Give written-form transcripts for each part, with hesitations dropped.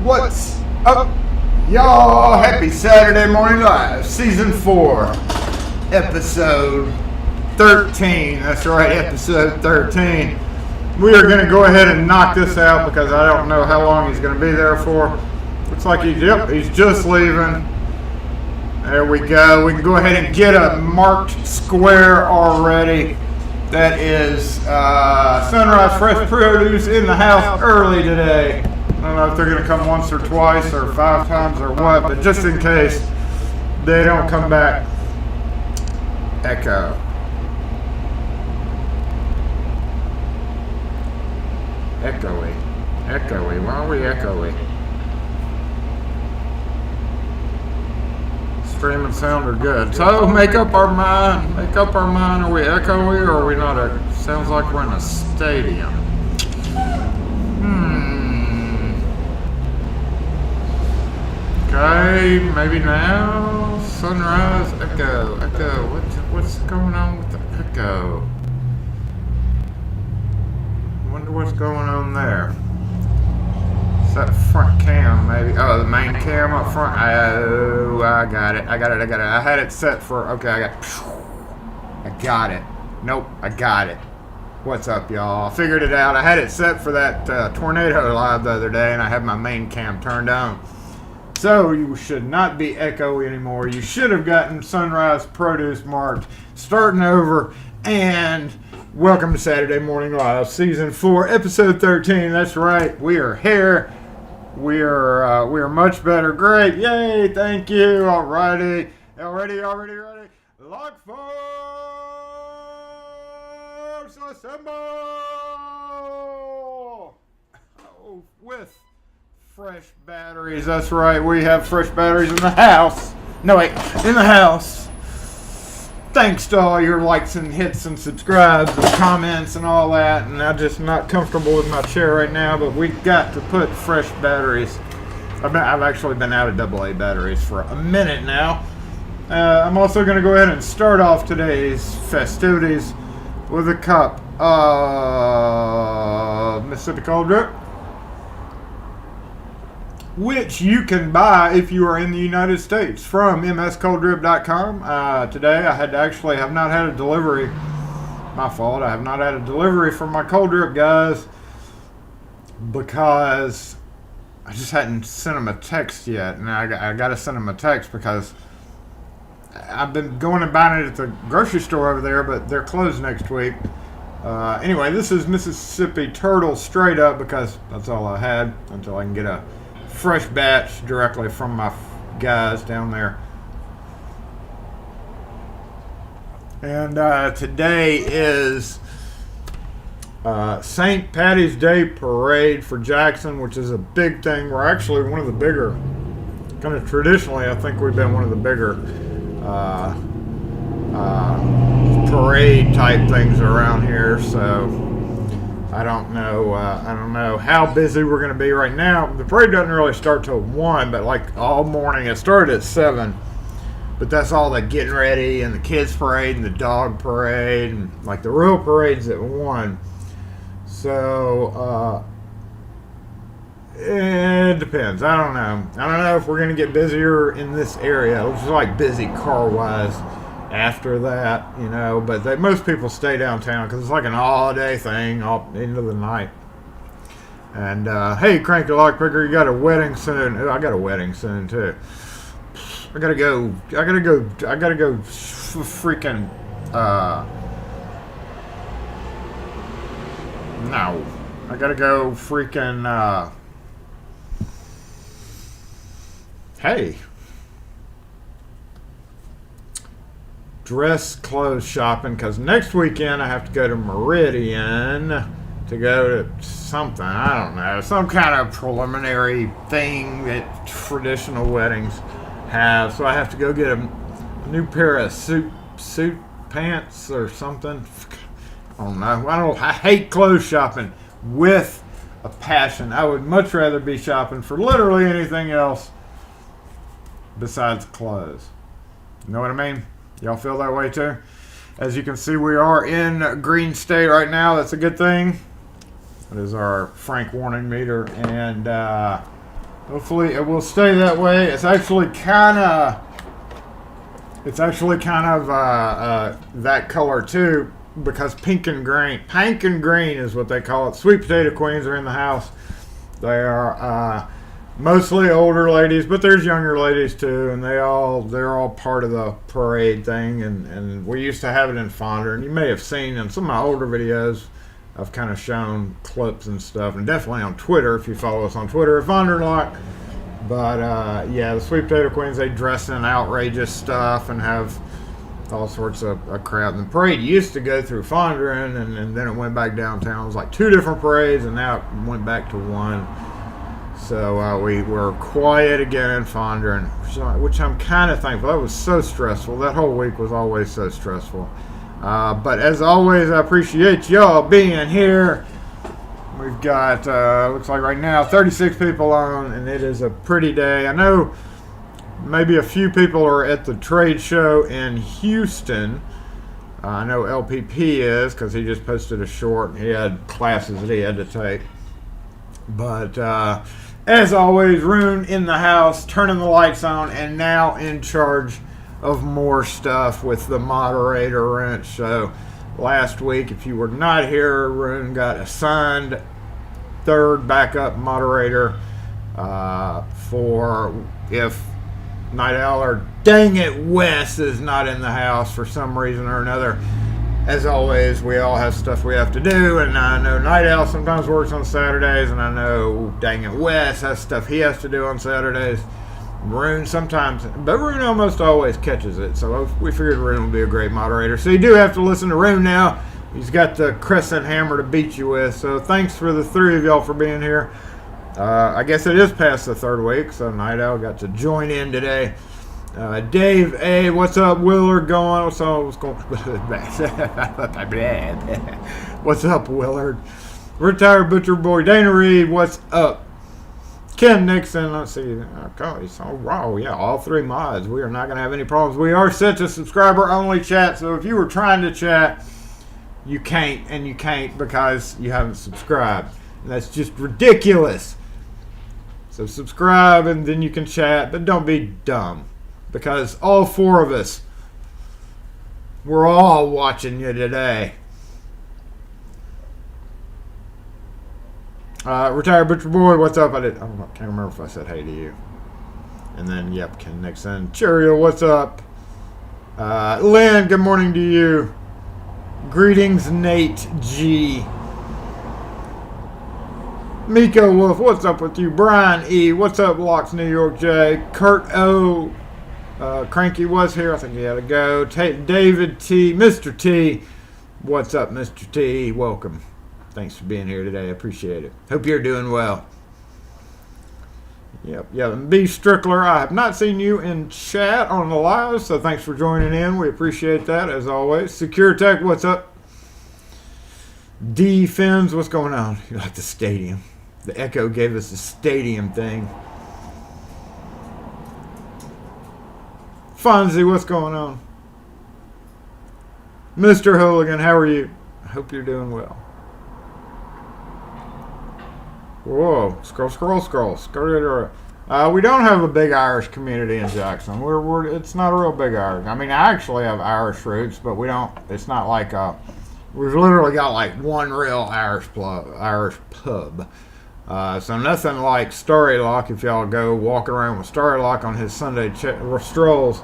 What's up, y'all? Happy Saturday Morning Live, Season 4, Episode 13. That's right, Episode 13. We are going to go ahead and knock this out because I don't know how long he's going to be there for. Looks like he's just leaving. There we go. We can go ahead and get a marked square already. That is Sunrise Fresh Produce in the house early today. I don't know if they're going to come once or twice or 5 times or what, but just in case they don't come back. Echo. Echoey. Why are we echoey? Stream and sound are good. So make up our mind. Are we echoey or are we not? Sounds like we're in a stadium. Okay, maybe now. Sunrise, echo. What's going on with the echo? Wonder what's going on there. It's that front cam, maybe. Oh, the main cam up front. Oh, I got it. I had it set for. Okay, I got it. Nope, I got it. What's up, y'all? I figured it out. I had it set for that tornado live the other day, and I had my main cam turned on. So you should not be echoey anymore. You should have gotten Sunrise Produce marked. Starting over, and welcome to Saturday Morning Live, Season 4, Episode 13. That's right, we are here. We are much better. Great, yay! Thank you. Alrighty, ready. Lock force, assemble. Oh, with fresh batteries. That's right. We have fresh batteries in the house. No, wait. In the house. Thanks to all your likes and hits and subscribes and comments and all that. And I'm just not comfortable with my chair right now, but we got to put fresh batteries. I've actually been out of AA batteries for a minute now. I'm also going to go ahead and start off today's festivities with a cup of Mississippi Cold Drip, which you can buy if you are in the United States from mscolddrip.com. Today I have not had a delivery. My fault. I have not had a delivery from my cold drip guys because I just hadn't sent them a text yet. And I got to send them a text because I've been going and buying it at the grocery store over there, but they're closed next week. Anyway, this is Mississippi Turtle straight up because that's all I had until I can get a fresh batch directly from my guys down there. And today is St. Patty's Day Parade for Jackson, which is a big thing. We're actually one of the bigger, kind of traditionally, I think we've been one of the bigger parade type things around here. So I don't know how busy we're going to be right now. The parade doesn't really start till 1, but like all morning. It started at 7, but that's all the getting ready and the kids parade and the dog parade and like the real parade's at 1. So it depends. I don't know if we're going to get busier in this area. It looks like busy car-wise after that, but most people stay downtown because it's like an all-day thing, all into the night. And hey, Crank the Lockpicker, you got a wedding soon. I got a wedding soon too. I gotta go freaking no, I gotta go freaking hey, dress clothes shopping because next weekend I have to go to Meridian to go to something, I don't know, some kind of preliminary thing that traditional weddings have. So I have to go get a new pair of suit pants or something. I don't know. I hate clothes shopping with a passion. I would much rather be shopping for literally anything else besides clothes. You know what I mean? Y'all feel that way too? As you can see, we are in green state right now. That's a good thing. That is our Frank warning meter. And Hopefully it will stay that way. It's actually kind of that color too, because pink and green is what they call it. Sweet potato queens are in the house. They are mostly older ladies, but there's younger ladies too, and they're all part of the parade thing. And we used to have it in Fonder, and you may have seen in some of my older videos, I've kind of shown clips and stuff, and definitely on Twitter if you follow us on Twitter at Fonder Lock. But yeah, the Sweet Potato Queens, they dress in outrageous stuff and have all sorts of crap. And the parade used to go through Fondren, and then it went back downtown. It was like 2 different parades, and now it went back to 1. So we were quiet again in Fondren, which I'm kind of thankful. That was so stressful. That whole week was always so stressful. But as always, I appreciate y'all being here. We've got, looks like right now, 36 people on, and it is a pretty day. I know maybe a few people are at the trade show in Houston. I know LPP is, because he just posted a short, and he had classes that he had to take. But as always, Rune in the house, turning the lights on, and now in charge of more stuff with the moderator wrench. So last week, if you were not here, Rune got assigned 3rd backup moderator for if Night Owl or dang it Wes is not in the house for some reason or another. As always, we all have stuff we have to do, and I know Night Owl sometimes works on Saturdays, and I know dang it Wes has stuff he has to do on Saturdays. Rune sometimes, but Rune almost always catches it, so we figured Rune would be a great moderator. So you do have to listen to Rune now. He's got the crescent hammer to beat you with, so thanks for the 3 of y'all for being here. I guess it is past the 3rd week, so Night Owl got to join in today. Dave A, what's up? Willard going? What's going? What's up, Willard? Retired Butcher Boy Dana Reed, what's up? Ken Nixon, let's see. Oh, yeah, all 3 mods. We are not going to have any problems. We are set to subscriber-only chat, so if you were trying to chat, you can't, and you can't because you haven't subscribed. And that's just ridiculous. So subscribe, and then you can chat, but don't be dumb, because all 4 of us, we're all watching you today. Retired Butcher Boy, what's up? I can't remember if I said hey to you. And then, yep, Ken Nixon. Cheerio, what's up? Lynn, good morning to you. Greetings, Nate G. Miko Wolf, what's up with you? Brian E, what's up? Locks New York J. Kurt O. Cranky was here. I think he had to go. David T. Mr. T. What's up, Mr. T? Welcome. Thanks for being here today. I appreciate it. Hope you're doing well. Yep. B. Strickler, I have not seen you in chat on the live, so thanks for joining in. We appreciate that, as always. Secure Tech, what's up? D. Fins, what's going on? You like the stadium. The Echo gave us the stadium thing. Fonzie, what's going on? Mr. Hooligan, how are you? I hope you're doing well. Whoa, scroll. We don't have a big Irish community in Jackson. It's not a real big Irish. I mean, I actually have Irish roots, but we don't. It's not like we've literally got like one real Irish pub. So nothing like Starry Lock. If y'all go walk around with Starry Lock on his Sunday strolls,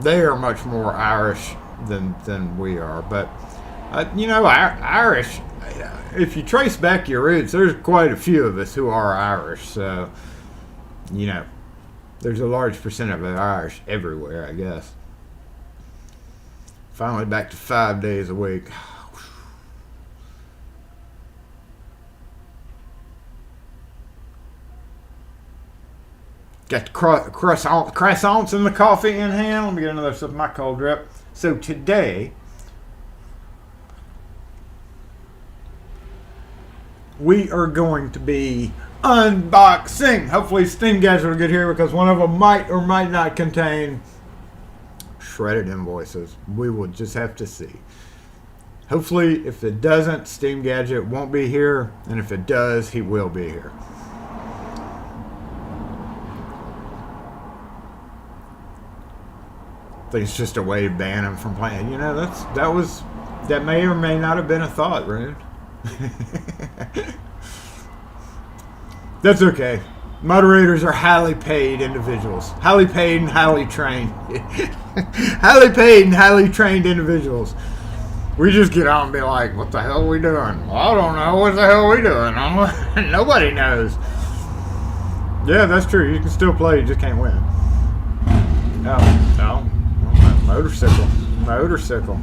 they are much more Irish than we are. But Irish. If you trace back your roots, there's quite a few of us who are Irish. So, there's a large percent of Irish everywhere, I guess. Finally back to 5 days a week. Got the croissants and the coffee in hand. Let me get another sip of my cold drip. So today, we are going to be unboxing. Hopefully Steam Gadget will get here because one of them might or might not contain shredded invoices. We will just have to see. Hopefully, if it doesn't, Steam Gadget won't be here, and if it does, he will be here. I think it's just a way to ban him from playing. You know, that may or may not have been a thought, Rune. That's okay. Moderators are highly paid individuals. Highly paid and highly trained. Highly paid and highly trained individuals. We just get on and be like, what the hell are we doing? Well, I don't know. What the hell are we doing? Nobody knows. Yeah, that's true. You can still play. You just can't win. No. Motorcycle.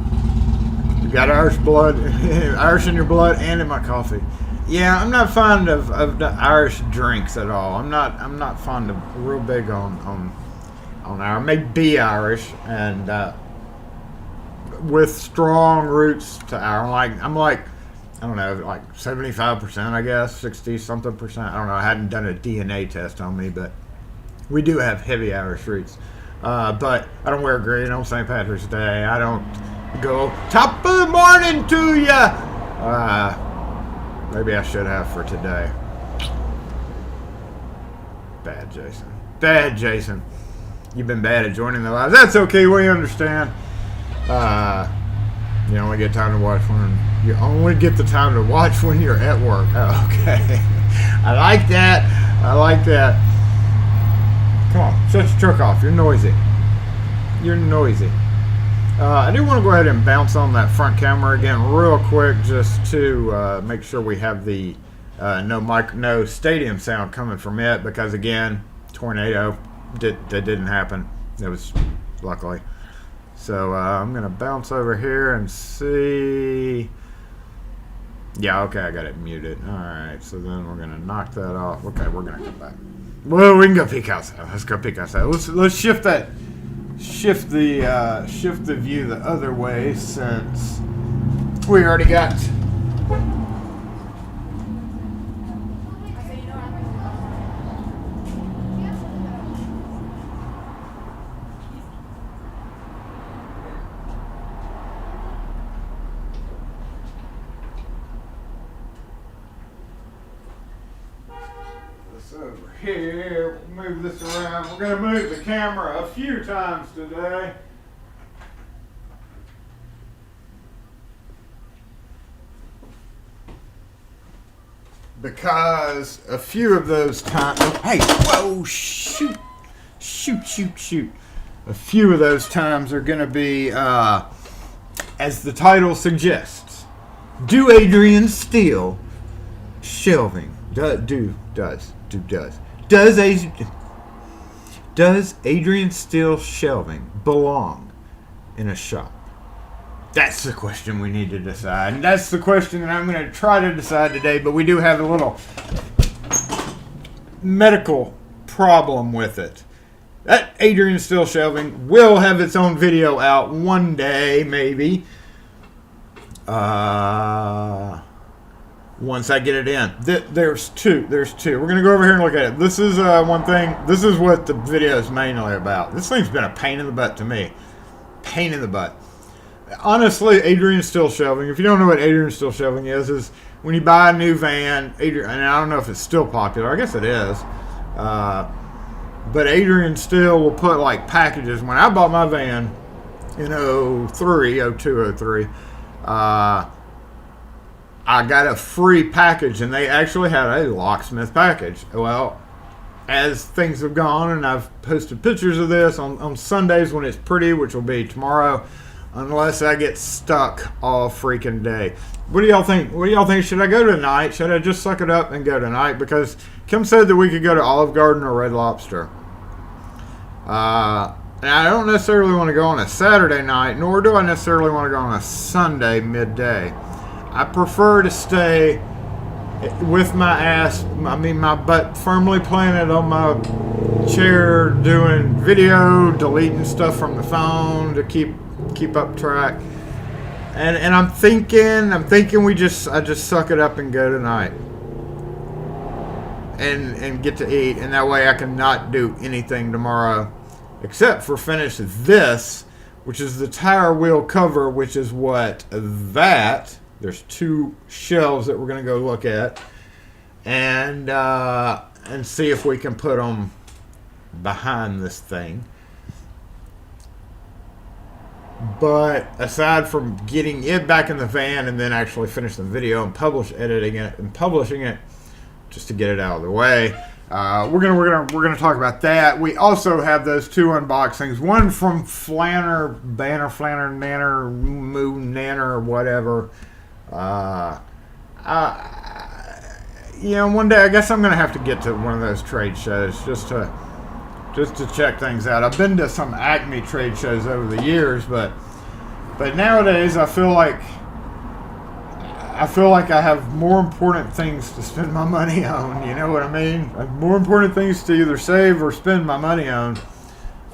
You got Irish blood, Irish in your blood and in my coffee. Yeah, I'm not fond of the Irish drinks at all. I'm not fond of real big on Irish. Maybe Irish and with strong roots to Irish. I'm like I don't know, like 75%, I guess, 60-something%. I don't know. I hadn't done a DNA test on me, but we do have heavy Irish roots. But I don't wear green on St. Patrick's Day. I don't go top of the morning to ya. Maybe I should have for today. Bad Jason. You've been bad at joining the lives. That's okay. We understand. You only get time to watch when you're at work. Oh, okay. I like that. Come on, shut your truck off. You're noisy. I do want to go ahead and bounce on that front camera again real quick just to make sure we have the no stadium sound coming from it, because again, tornado that didn't happen. It was luckily. So I'm gonna bounce over here and see. Yeah, okay, I got it muted. All right, so then we're gonna knock that off. Okay, we're gonna come back. Well, we can go peek outside. Let's go peek outside. Let's shift the view the other way, since we already got. Over here, we'll move this around. We're going to move the camera a few times today. Because a few of those times, hey, whoa, shoot. A few of those times are going to be, as the title suggests, do Adrian steal shelving? Does Adrian steal shelving belong in a shop? That's the question we need to decide. And that's the question that I'm going to try to decide today, but we do have a little medical problem with it. That Adrian steal shelving will have its own video out one day, maybe. Once I get it in. There's two. We're going to go over here and look at it. This is one thing. This is what the video is mainly about. This thing's been a pain in the butt to me. Pain in the butt. Honestly, Adrian steal shelving, if you don't know what Adrian steal shelving is when you buy a new van, and I don't know if it's still popular. I guess it is. But Adrian still will put like packages. When I bought my van in 02, I got a free package, and they actually had a locksmith package. Well, as things have gone, and I've posted pictures of this on Sundays when it's pretty, which will be tomorrow, unless I get stuck all freaking day. What do y'all think? Should I go tonight? Should I just suck it up and go tonight? Because Kim said that we could go to Olive Garden or Red Lobster. And I don't necessarily want to go on a Saturday night, nor do I necessarily want to go on a Sunday midday. I prefer to stay with my butt firmly planted on my chair, doing video, deleting stuff from the phone to keep up track. And I'm thinking I just suck it up and go tonight. And get to eat, and that way I can not do anything tomorrow except for finish this, which is the tire wheel cover, which is what that. There's two shelves that we're going to go look at and see if we can put them behind this thing. But aside from getting it back in the van and then actually finishing the video and editing it and publishing it, just to get it out of the way, we're gonna talk about that. We also have those two unboxings. One from Flanner, Nanner, Moon, Nanner, or whatever. One day I guess I'm gonna have to get to one of those trade shows just to check things out. I've been to some Acme trade shows over the years, but nowadays I feel like I have more important things to spend my money on. You know what I mean? I have more important things to either save or spend my money on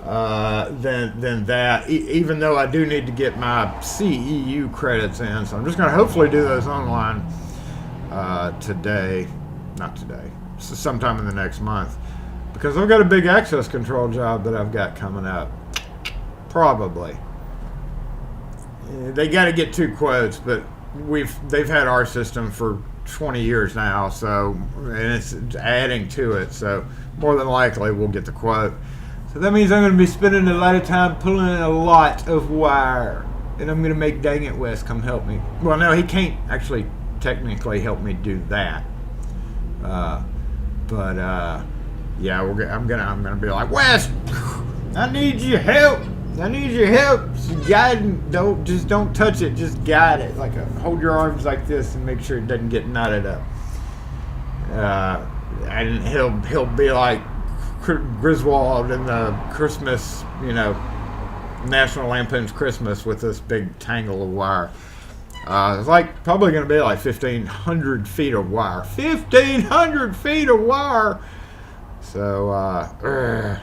than that. Even though I do need to get my CEU credits in, so I'm just going to hopefully do those online not today, sometime in the next month, because I've got a big access control job that I've got coming up. Probably. They got to get 2 quotes, but they've had our system for 20 years now, so, and it's adding to it, so more than likely we'll get the quote. So that means I'm going to be spending a lot of time pulling a lot of wire, and I'm going to make Dang It West come help me. Well, no, he can't actually technically help me do that, yeah, I'm gonna be like, West, I need your help. Just guide, don't touch it. Just guide it. Like hold your arms like this and make sure it doesn't get knotted up. And he'll be like Griswold in the Christmas, National Lampoon's Christmas with this big tangle of wire. It's like probably going to be like 1,500 feet of wire. 1,500 feet of wire. So I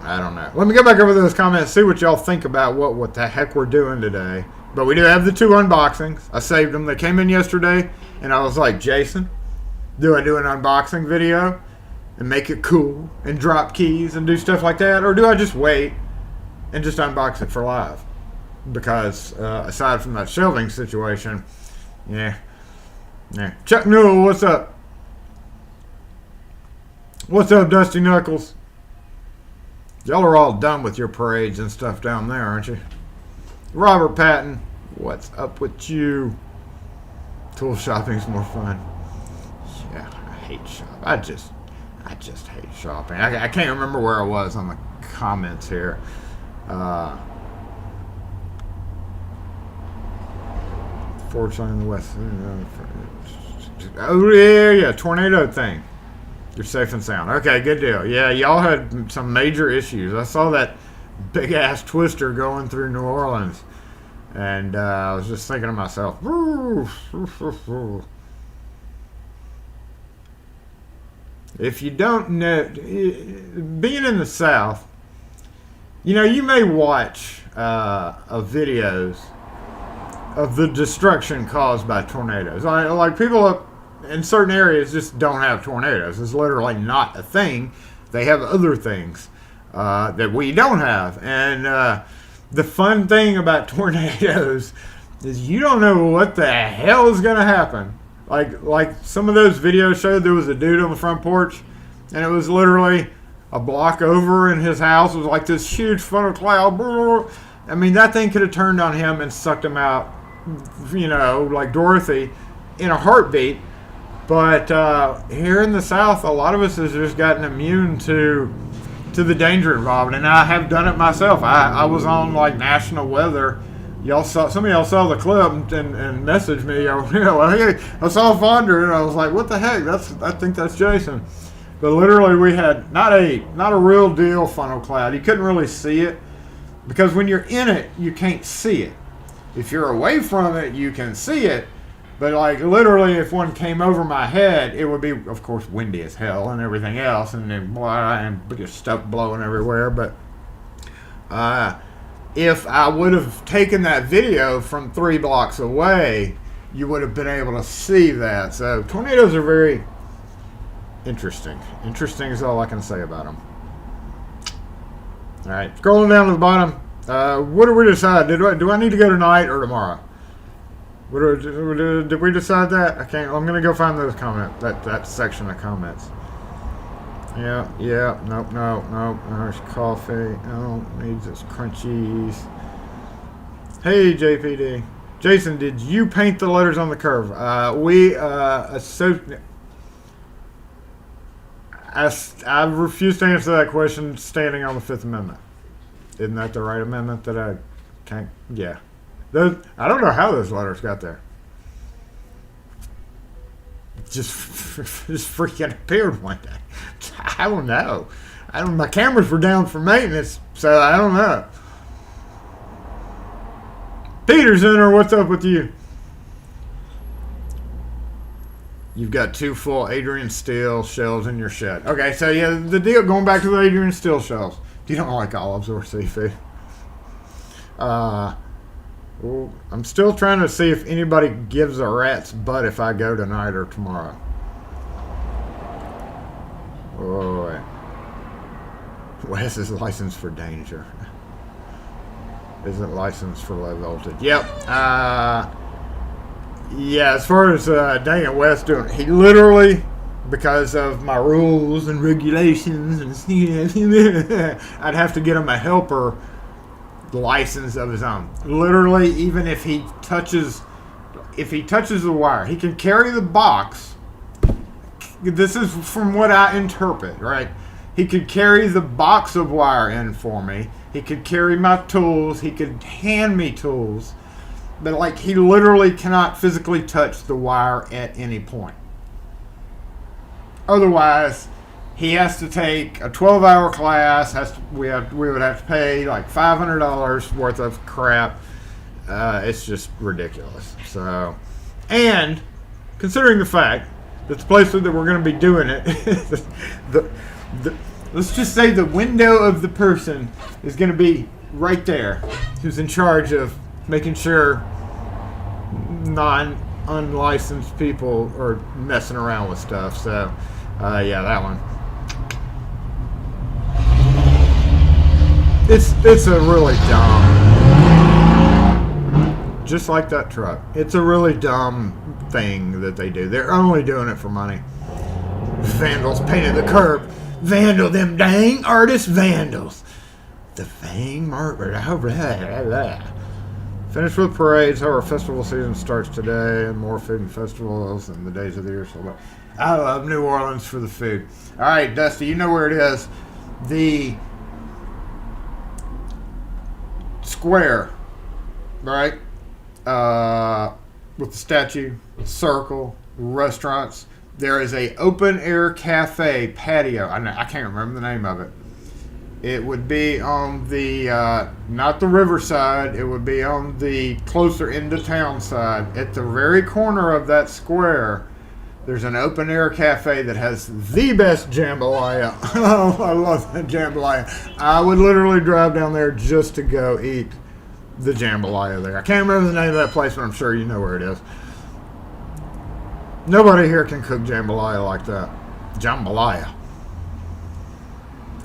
don't know. Let me go back over those comments, see what y'all think about what the heck we're doing today. But we do have the 2 unboxings. I saved them. They came in yesterday, and I was like, Jason, do I do an unboxing video and make it cool and drop keys and do stuff like that, or do I just wait and just unbox it for live? Because aside from that shelving situation, yeah. Chuck Newell, what's up? What's up, Dusty Knuckles? Y'all are all done with your parades and stuff down there, aren't you? Robert Patton, what's up with you? Tool shopping's more fun. Yeah, I hate shopping. I just hate shopping. I can't remember where I was on the comments here. Fortunately in the west. Oh yeah, tornado thing. You're safe and sound. Okay, good deal. Yeah, y'all had some major issues. I saw that big ass twister going through New Orleans, and I was just thinking to myself, if you don't know, being in the South, you may watch videos of the destruction caused by tornadoes. Like people up in certain areas just don't have tornadoes. It's literally not a thing. They have other things that we don't have. And the fun thing about tornadoes is you don't know what the hell is going to happen. Like some of those videos showed, there was a dude on the front porch, and it was literally a block over in his house. It was like this huge funnel cloud. I mean, that thing could have turned on him and sucked him out, like Dorothy, in a heartbeat. But here in the South, a lot of us has just gotten immune to the danger involved, and I have done it myself. I was on like national weather. Some of y'all saw the clip and messaged me. Hey, I saw thunder, and I was like, "What the heck? I think that's Jason." But literally, we had not a real deal funnel cloud. You couldn't really see it because when you're in it, you can't see it. If you're away from it, you can see it. But like literally, if one came over my head, it would be, of course, windy as hell and everything else, and then blah, and just stuff blowing everywhere. But if I would have taken that video from 3 blocks away, you would have been able to see that. So tornadoes are very interesting. Interesting is all I can say about them. All right, scrolling down to the bottom. What did we decide? Do I need to go tonight or tomorrow? Did we decide that? I can't. I'm gonna go find those comments. That section of comments. Yeah, yeah, nope, nope, nope. There's coffee. Oh, needs its crunchies. Hey, JPD. Jason, did you paint the letters on the curve? I refuse to answer that question standing on the Fifth Amendment. Isn't that the right amendment that I can't? Yeah. I don't know how those letters got there. Just freaking appeared one day. I don't know. My cameras were down for maintenance, so I don't know. Peterson, what's up with you? You've got 2 full Adrian steel shelves in your shed. Okay, so yeah, the deal, going back to the Adrian steel shelves. You don't like olives or seafood. Well, I'm still trying to see if anybody gives a rat's butt if I go tonight or tomorrow. Oh, Wes is licensed for danger. Isn't licensed for low voltage. Yep. Yeah, as far as dang it, Wes doing, he literally, because of my rules and regulations, and I'd have to get him a helper license of his own. Literally, even if he touches the wire, he can carry the box. This is from what I interpret, right? He could carry the box of wire in for me. He could carry my tools. He could hand me tools. But like, he literally cannot physically touch the wire at any point. Otherwise, he has to take a 12-hour class. We would have to pay like $500 worth of crap. It's just ridiculous. So, and considering the fact that the place that we're going to be doing it, let's just say the window of the person is going to be right there, who's in charge of making sure unlicensed people are messing around with stuff. So, yeah, that one. It's a really dumb, just like that truck. It's a really dumb thing that they do. They're only doing it for money. Vandals painted the curb. Vandal, them dang artist vandals. The Fang Margaret. Finished with parades. Our festival season starts today, and more food and festivals and the days of the year. So I love New Orleans for the food. All right, Dusty, you know where it is. The square, right? With the statue, circle, restaurants. There is a open air cafe patio. I can't remember the name of it. It would be on the, not the riverside, it would be on the closer into town side. At the very corner of that square, there's an open air cafe that has the best jambalaya. Oh, I love that jambalaya. I would literally drive down there just to go eat the jambalaya there. I can't remember the name of that place, but I'm sure you know where it is. Nobody here can cook jambalaya like that. Jambalaya.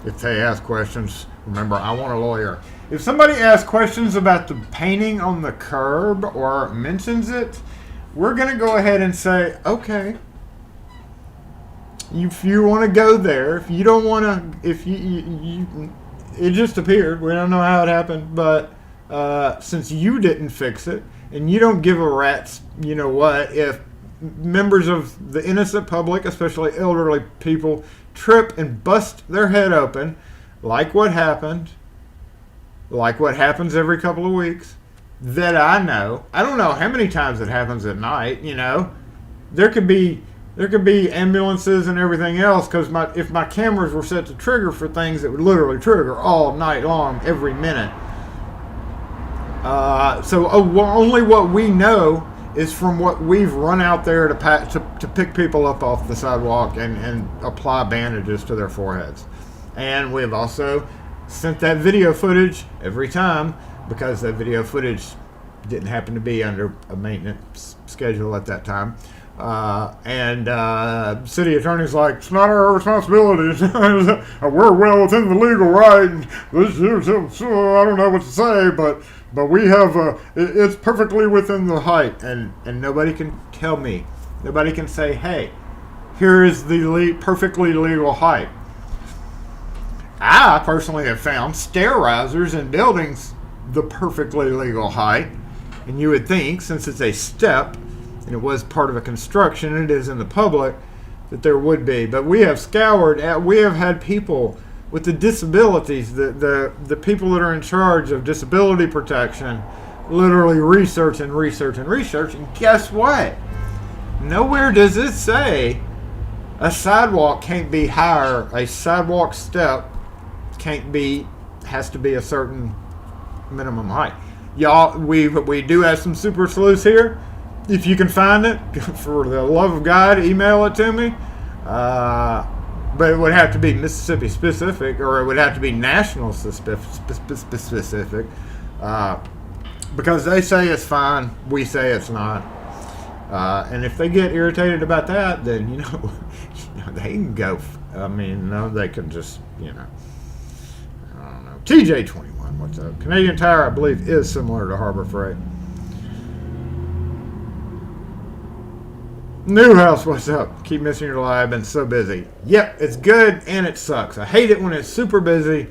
If they ask questions, remember, I want a lawyer. If somebody asks questions about the painting on the curb or mentions it, we're going to go ahead and say, okay. If you want to go there, if you don't want to, if you it just appeared. We don't know how it happened, but since you didn't fix it, and you don't give a rat's, you know what, if members of the innocent public, especially elderly people, trip and bust their head open, like what happened, like what happens every couple of weeks, that I know. I don't know how many times it happens at night, you know. There could be ambulances and everything else, because if my cameras were set to trigger for things that would literally trigger all night long, every minute. Only what we know is from what we've run out there to pick people up off the sidewalk and apply bandages to their foreheads. And we've also sent that video footage every time, because that video footage didn't happen to be under a maintenance schedule at that time. City attorney's like, it's not our responsibility. We're well within the legal right. I don't know what to say, but we have, it's perfectly within the height, and nobody can tell me. Nobody can say, hey, here is the perfectly legal height. I personally have found stair risers in buildings the perfectly legal height. And you would think, since it's a step, and it was part of a construction, and it is in the public, that there would be. But we have we have had people with the disabilities, the people that are in charge of disability protection, literally research and research and research. And guess what? Nowhere does it say a sidewalk can't be higher. A sidewalk step has to be a certain minimum height. Y'all, we do have some super sleuths here. If you can find it, for the love of God, email it to me. But it would have to be Mississippi specific, or it would have to be national specific. Because they say it's fine, we say it's not. And if they get irritated about that, then, they can go. I mean, no, they can just, I don't know. TJ21, what's up? Canadian Tire, I believe, is similar to Harbor Freight. Newhouse, what's up? Keep missing your live. Been so busy. Yep, it's good and it sucks. I hate it when it's super busy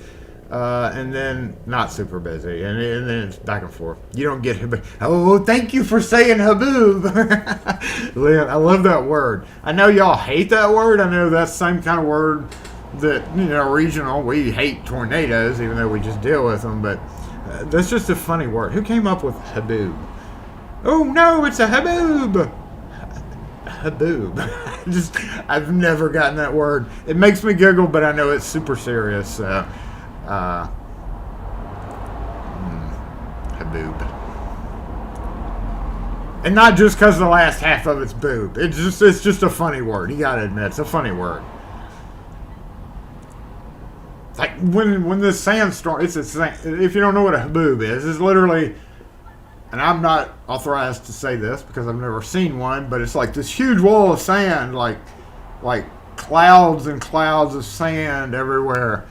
and then not super busy. And then it's back and forth. You don't get haboob. Oh, thank you for saying haboob. I love that word. I know y'all hate that word. I know that's the same kind of word that, regional. We hate tornadoes, even though we just deal with them. But that's just a funny word. Who came up with haboob? Oh, no, it's a haboob. Haboob. I've never gotten that word. It makes me giggle, but I know it's super serious. Haboob. And not just because the last half of it's boob. It's just a funny word. You gotta admit, it's a funny word. Like when the sandstorm, if you don't know what a haboob is, it's literally, and I'm not authorized to say this because I've never seen one, but it's like this huge wall of sand, like clouds and clouds of sand everywhere.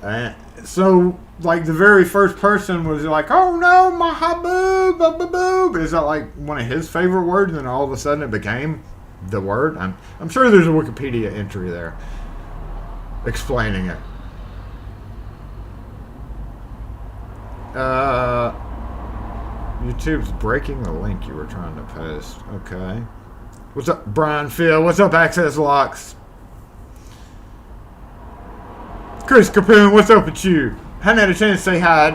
And so, like, the very first person was like, "Oh no, my haboob, haboob." Is that like one of his favorite words? And then all of a sudden it became the word. I'm sure there's a Wikipedia entry there explaining it. YouTube's breaking the link you were trying to post. Okay. What's up, Brian Phil? What's up, Access Locks? Chris Capoon, what's up with you? Hadn't had a chance to say hi.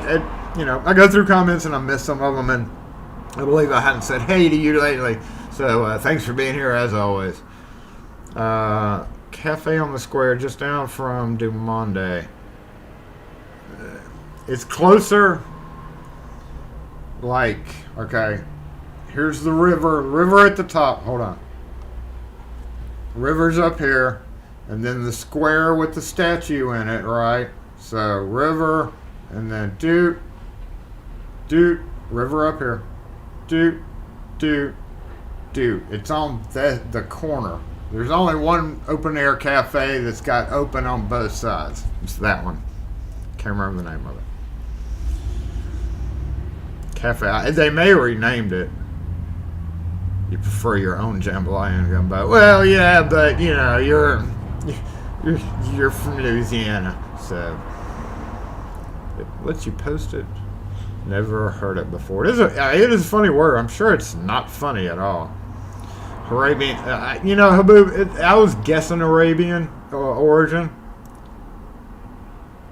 I go through comments and I miss some of them, and I believe I hadn't said hey to you lately. So thanks for being here as always. Cafe on the Square, just down from Du Monde. It's closer. Okay, here's the river at the top. Hold on. River's up here, and then the square with the statue in it, right? So river, and then doot, river up here. Doot. It's on the corner. There's only one open air cafe that's got open on both sides. It's that one. Can't remember the name of it. Cafe. They may have renamed it. You prefer your own jambalaya gumbo? Well, yeah, but you're from Louisiana, so it lets you post it. Never heard it before. It is a funny word. I'm sure it's not funny at all. Arabian. Haboob. I was guessing Arabian origin.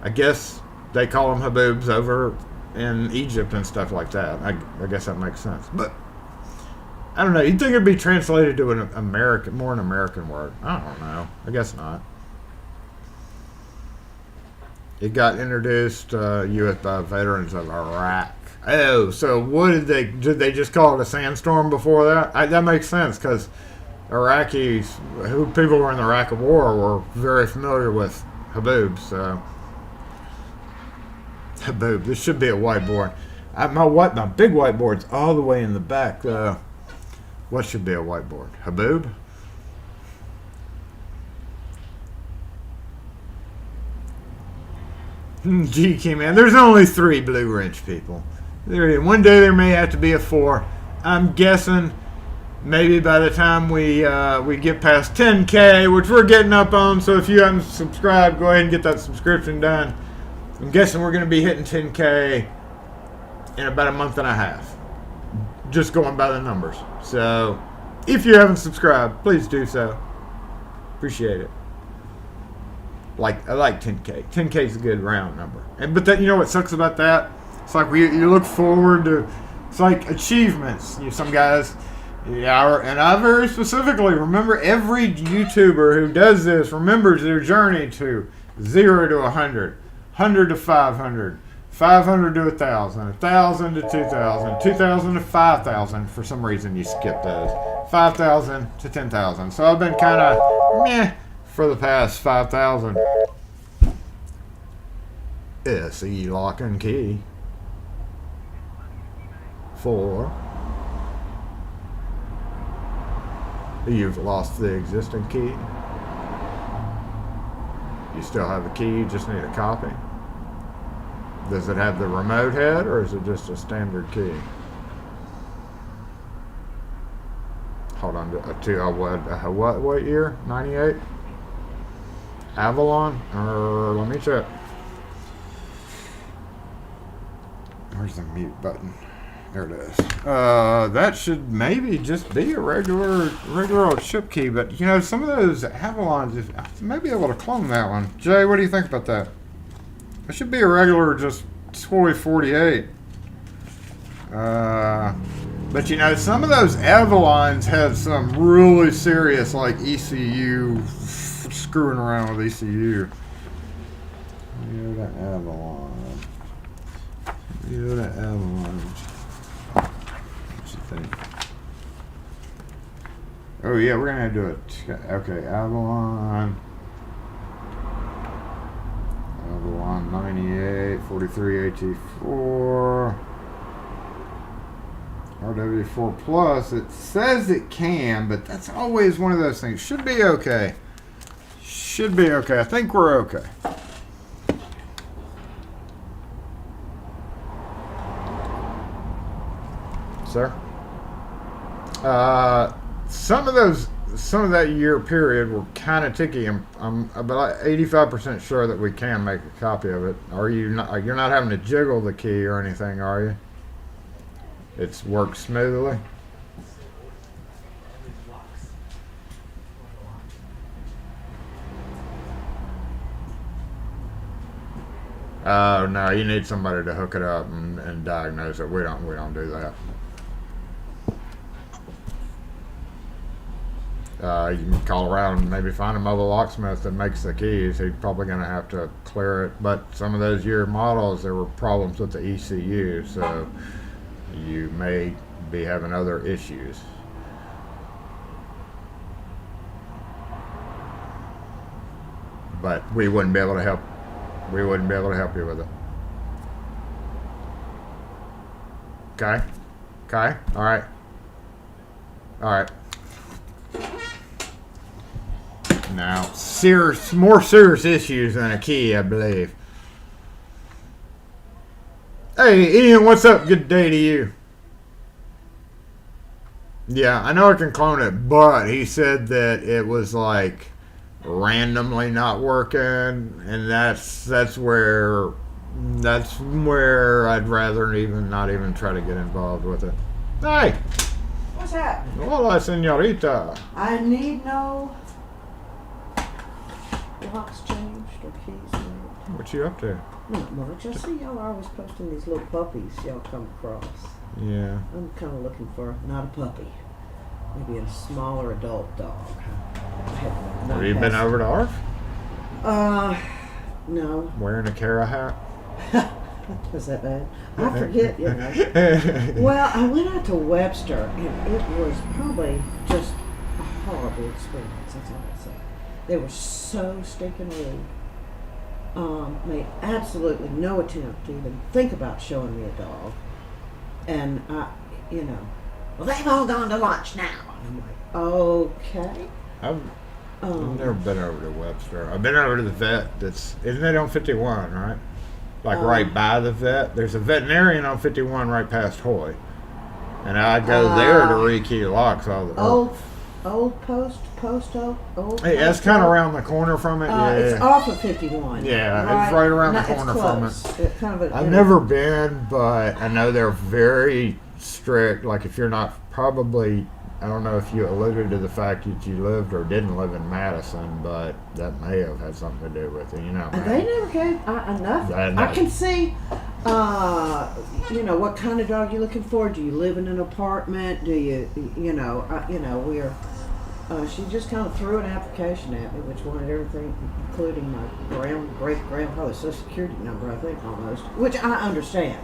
I guess they call them haboobs over in Egypt and stuff like that. I guess that makes sense. But I don't know. You'd think it'd be translated to an American word. I don't know. I guess not. It got introduced U.S. by veterans of Iraq. Oh, so what did they just call it a sandstorm before that? That makes sense because Iraqis, people who were in the Iraq War, were very familiar with haboobs. So. Haboob. This should be a whiteboard. My big whiteboard's all the way in the back. What should be a whiteboard? Haboob? GK, man. There's only 3 Blue Wrench people. One day there may have to be a 4. I'm guessing maybe by the time we get past 10K, which we're getting up on, so if you haven't subscribed, go ahead and get that subscription done. I'm guessing we're going to be hitting 10K in about a month and a half, just going by the numbers. So if you haven't subscribed, please do so. Appreciate it. I like 10K. 10K is a good round number. But that, you know what sucks about that? It's like you look forward to, it's like achievements. Some guys, yeah, and I very specifically remember every YouTuber who does this remembers their journey to 0 to 100, 100 to 500, 500 to 1,000, 1,000 to 2,000, 2,000 to 5,000. For some reason, you skip those. 5,000 to 10,000. So I've been kind of meh for the past 5,000. SE lock and key. 4. You've lost the existing key. You still have the key, you just need a copy. Does it have the remote head or is it just a standard key? Hold on to what year? 98? Avalon? Let me check. Where's the mute button? There it is. That should maybe just be a regular old chip key, but some of those Avalons, I may be able to clone that one. Jay, what do you think about that? It should be a regular just SOI-48. But some of those Avalons have some really serious ECU screwing around with ECU. Here's that Avalon. Here's that Avalon. What you think? Oh yeah, we're gonna do it. Okay, Avalon 98, 43 AT4, RW4 Plus. It says it can, but that's always one of those things. Should be okay. Should be okay. I think we're okay. Sir? Some of that year period were kind of ticky. I'm about 85% sure that we can make a copy of it. Are you not? You're not having to jiggle the key or anything, are you? It's worked smoothly. Oh no, you need somebody to hook it up and diagnose it. We don't do that. You can call around and maybe find a mobile locksmith that makes the keys. He's probably going to have to clear it. But some of those year models, there were problems with the ECU, so you may be having other issues. But we wouldn't be able to help. We wouldn't be able to help you with it. Okay? Okay? Alright. Alright. Now, more serious issues than a key, I believe. Hey, Ian, what's up? Good day to you. Yeah, I know I can clone it, but he said that it was randomly not working, and that's where I'd rather not even try to get involved with it. Hey. What's that? Hola, señorita. I need no locks changed or keys moved. What you up to? Not much. I see y'all are always posting these little puppies y'all come across. Yeah. I'm kind of looking for not a puppy, maybe a smaller adult dog. Have you been over to ARF? No. Wearing a Kara hat? Was that bad? I forget, Well, I went out to Webster, and it was probably just a horrible experience. That's all I'd say. They were so stinking rude. Made absolutely no attempt to even think about showing me a dog. And well, they've all gone to lunch now. And I'm like, okay. I've never been over to Webster. I've been over to the vet. Isn't it on 51, right? Right by the vet. There's a veterinarian on 51 right past Hoy. And I go there to rekey locks all the Old post old. Hey, that's kind of around the corner from it. Yeah, It's off of 51. yeah, it's right around the corner from it. It's kind of I've never been, but I know they're very strict. Like if you're not probably, I don't know if you alluded to the fact that you lived or didn't live in Madison, but that may have had something to do with it. You know, They never gave enough. I can see. What kind of dog you're looking for? Do you live in an apartment? Do you, we're. She just kind of threw an application at me, which wanted everything, including my great-grandfather's social security number, I think, almost, which I understand.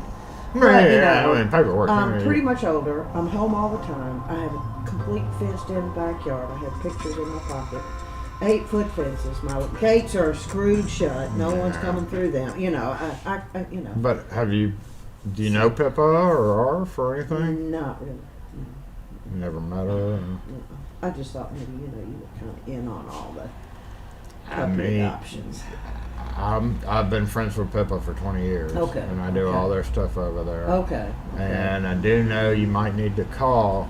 But, paperwork. I'm pretty much older. I'm home all the time. I have a complete fenced-in backyard. I have pictures in my pocket. 8-foot fences. My gates are screwed shut. No one's coming through them. But do you know Pippa or Arf or anything? Not really. You never met her? I just thought maybe you were kind of in on all the options. I've been friends with Pippa for 20 years. Okay. And I do all their stuff over there. Okay. And I do know you might need to call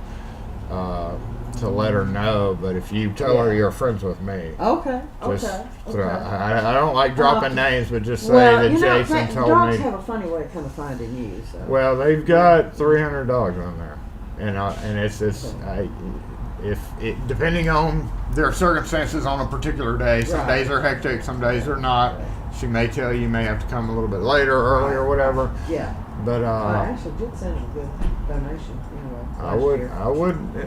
to let her know, but if you tell her you're friends with me. Okay. I don't like dropping names, but just say that Jason told dogs me. Have a funny way of kind of finding you. So. Well, they've got 300 dogs on there. And it's depending on their circumstances on a particular day. Some days are hectic, some days are not. She may tell you may have to come a little bit later, early, or whatever. Yeah. But I actually did send a good donation. I would. I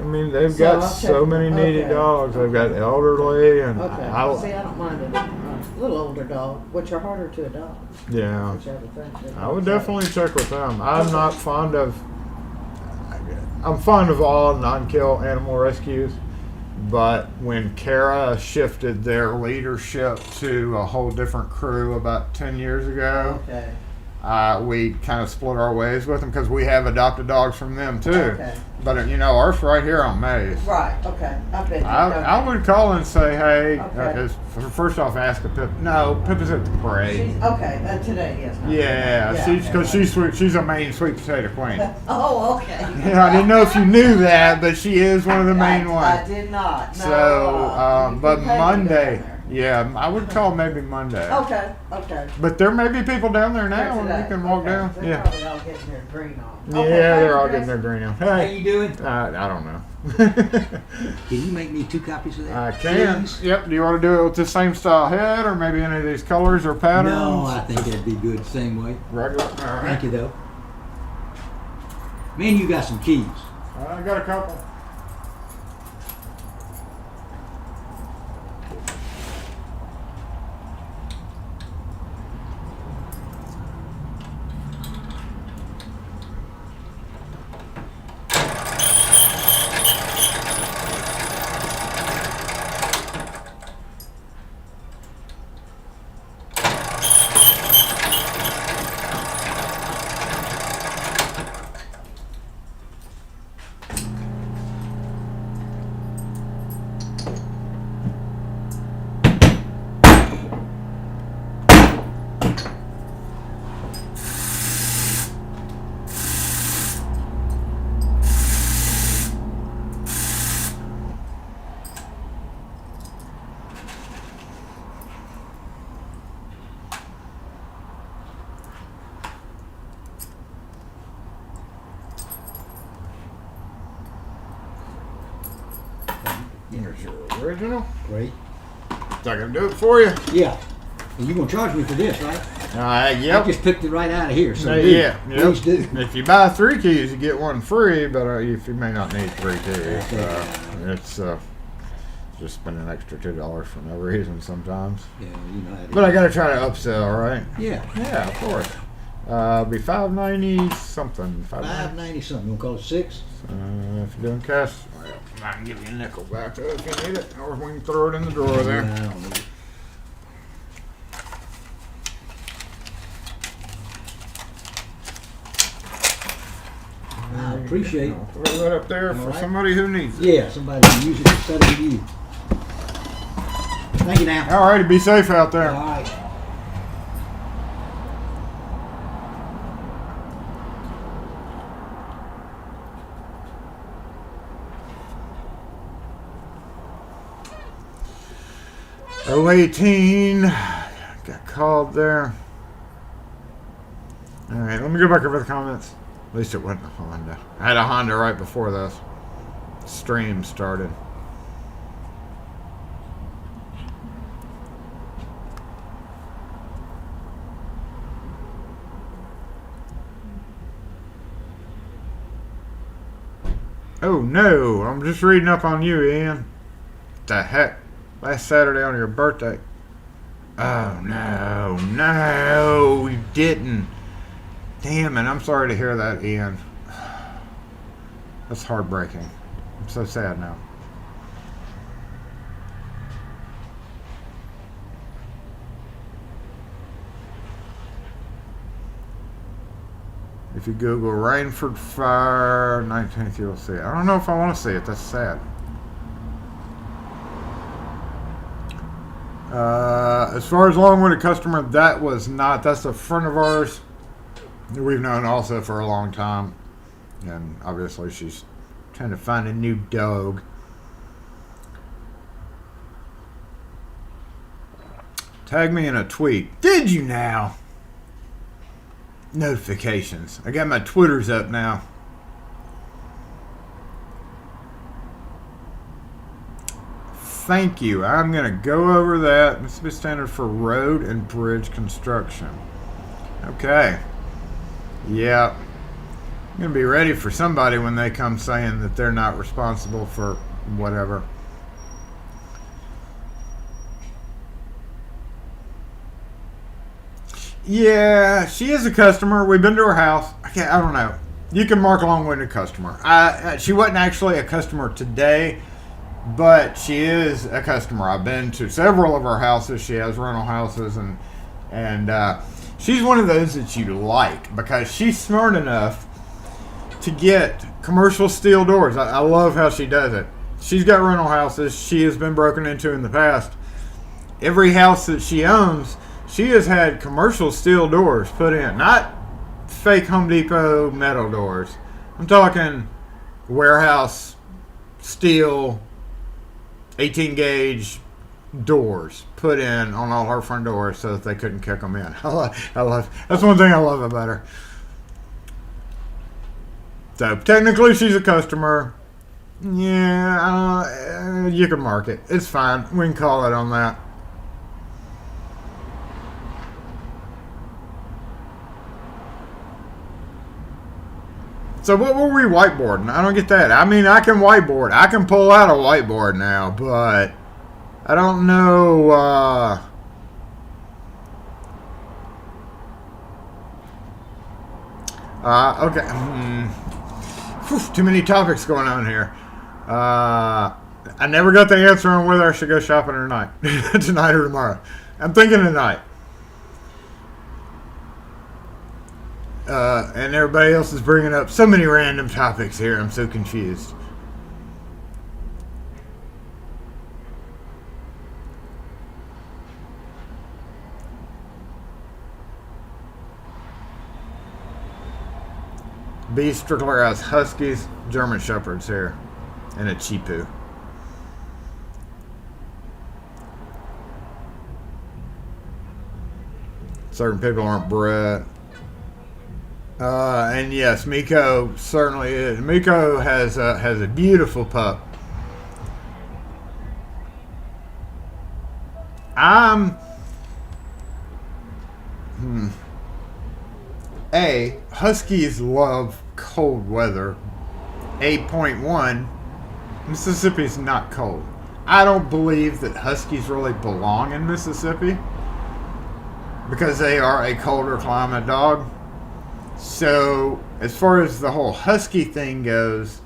mean, they've got so many needy dogs. They've got elderly and. Okay. I don't mind a little older dog, which are harder to adopt. Yeah. I would definitely check with them. I'm not fond of. I'm fond of all non-kill animal rescues, but when Kara shifted their leadership to a whole different crew about 10 years ago, we kind of split our ways with them because we have adopted dogs from them too. Okay. But ours right here on Maze. Right. Okay. I would call and say, hey, first off, ask a Pip. No, Pip is at the parade. Today, yes. Yeah, she's sweet. She's a main sweet potato queen. Oh, okay. I didn't know if you knew that, but she is one of the main ones. I did not. No, so, but Monday. Yeah, I would call maybe Monday. Okay. But there may be people down there now, and you can walk down. They're probably all getting their green on. Yeah, they're all getting their green on. Hey, how you doing? I don't know. Can you make me 2 copies of that? I can. Please? Yep. Do you want to do it with the same style head, or maybe any of these colors or patterns? No, I think that'd be good same way. Regular. All right. Thank you, though. Man, you got some keys. I got a couple. Here's your original. Great. Is I gonna do it for you? Yeah. And you're going to charge me for this, right? Yep. I just picked it right out of here, so Please do. If you buy 3 keys, you get 1 free, but if you may not need 3 keys, it's just spend an extra $2 for no reason sometimes. Yeah, you know how it is. But I gotta try to upsell, right? Yeah. Yeah, of course. Be $5.90 something. $5.90 something. You want to call it 6? If you're doing cash, well, I can give you a nickel back if you need it, or we can throw it in the drawer there. I don't need it. I appreciate it. Throw that up there for somebody who needs it. Yeah, somebody can use it instead of you. Thank you now. All righty, be safe out there. All right. S4E13. Got called there. Alright, let me go back over the comments. At least it wasn't a Honda. I had a Honda right before this stream started. Oh no, I'm just reading up on you, Ian. The heck? Last Saturday on your birthday. Oh no, no, you didn't. Damn it, I'm sorry to hear that, Ian. That's heartbreaking. I'm so sad now. If you Google Rainford Fire 19th, you'll see it. I don't know if I want to see it. That's sad. As far as long-winded customer, that was not. That's a friend of ours that we've known also for a long time. And obviously she's trying to find a new dog. Tag me in a tweet. Did you now? Notifications. I got my Twitters up now. Thank you. I'm going to go over that. Mississippi Standard for road and bridge construction. Okay. Yeah. I'm going to be ready for somebody when they come saying that they're not responsible for whatever. Yeah, she is a customer. We've been to her house. I don't know. You can mark long-winded customer. She wasn't actually a customer today, but she is a customer. I've been to several of her houses. She has rental houses, and she's one of those that you like because she's smart enough to get commercial steel doors. I love how she does it. She's got rental houses. She has been broken into in the past. Every house that she owns, she has had commercial steel doors put in, not fake Home Depot metal doors. I'm talking warehouse steel 18 gauge doors put in on all her front doors so that they couldn't kick them in. I love that's one thing I love about her. So technically she's a customer. Yeah, you can mark it. It's fine. We can call it on that. So what were we whiteboarding? I don't get that. I mean, I can whiteboard. I can pull out a whiteboard now, but I don't know. Okay. Whew, too many topics going on here. I never got the answer on whether I should go shopping or not. Tonight or tomorrow. I'm thinking tonight. And everybody else is bringing up so many random topics here. I'm so confused. B. Strickler has Huskies, German Shepherds here, and a Chipu. Certain people aren't bred. And yes, Miko certainly is. Miko has a beautiful pup. Huskies love cold weather. 8.1, Mississippi's not cold. I don't believe that Huskies really belong in Mississippi because they are a colder climate dog. So, as far as the whole Husky thing goes,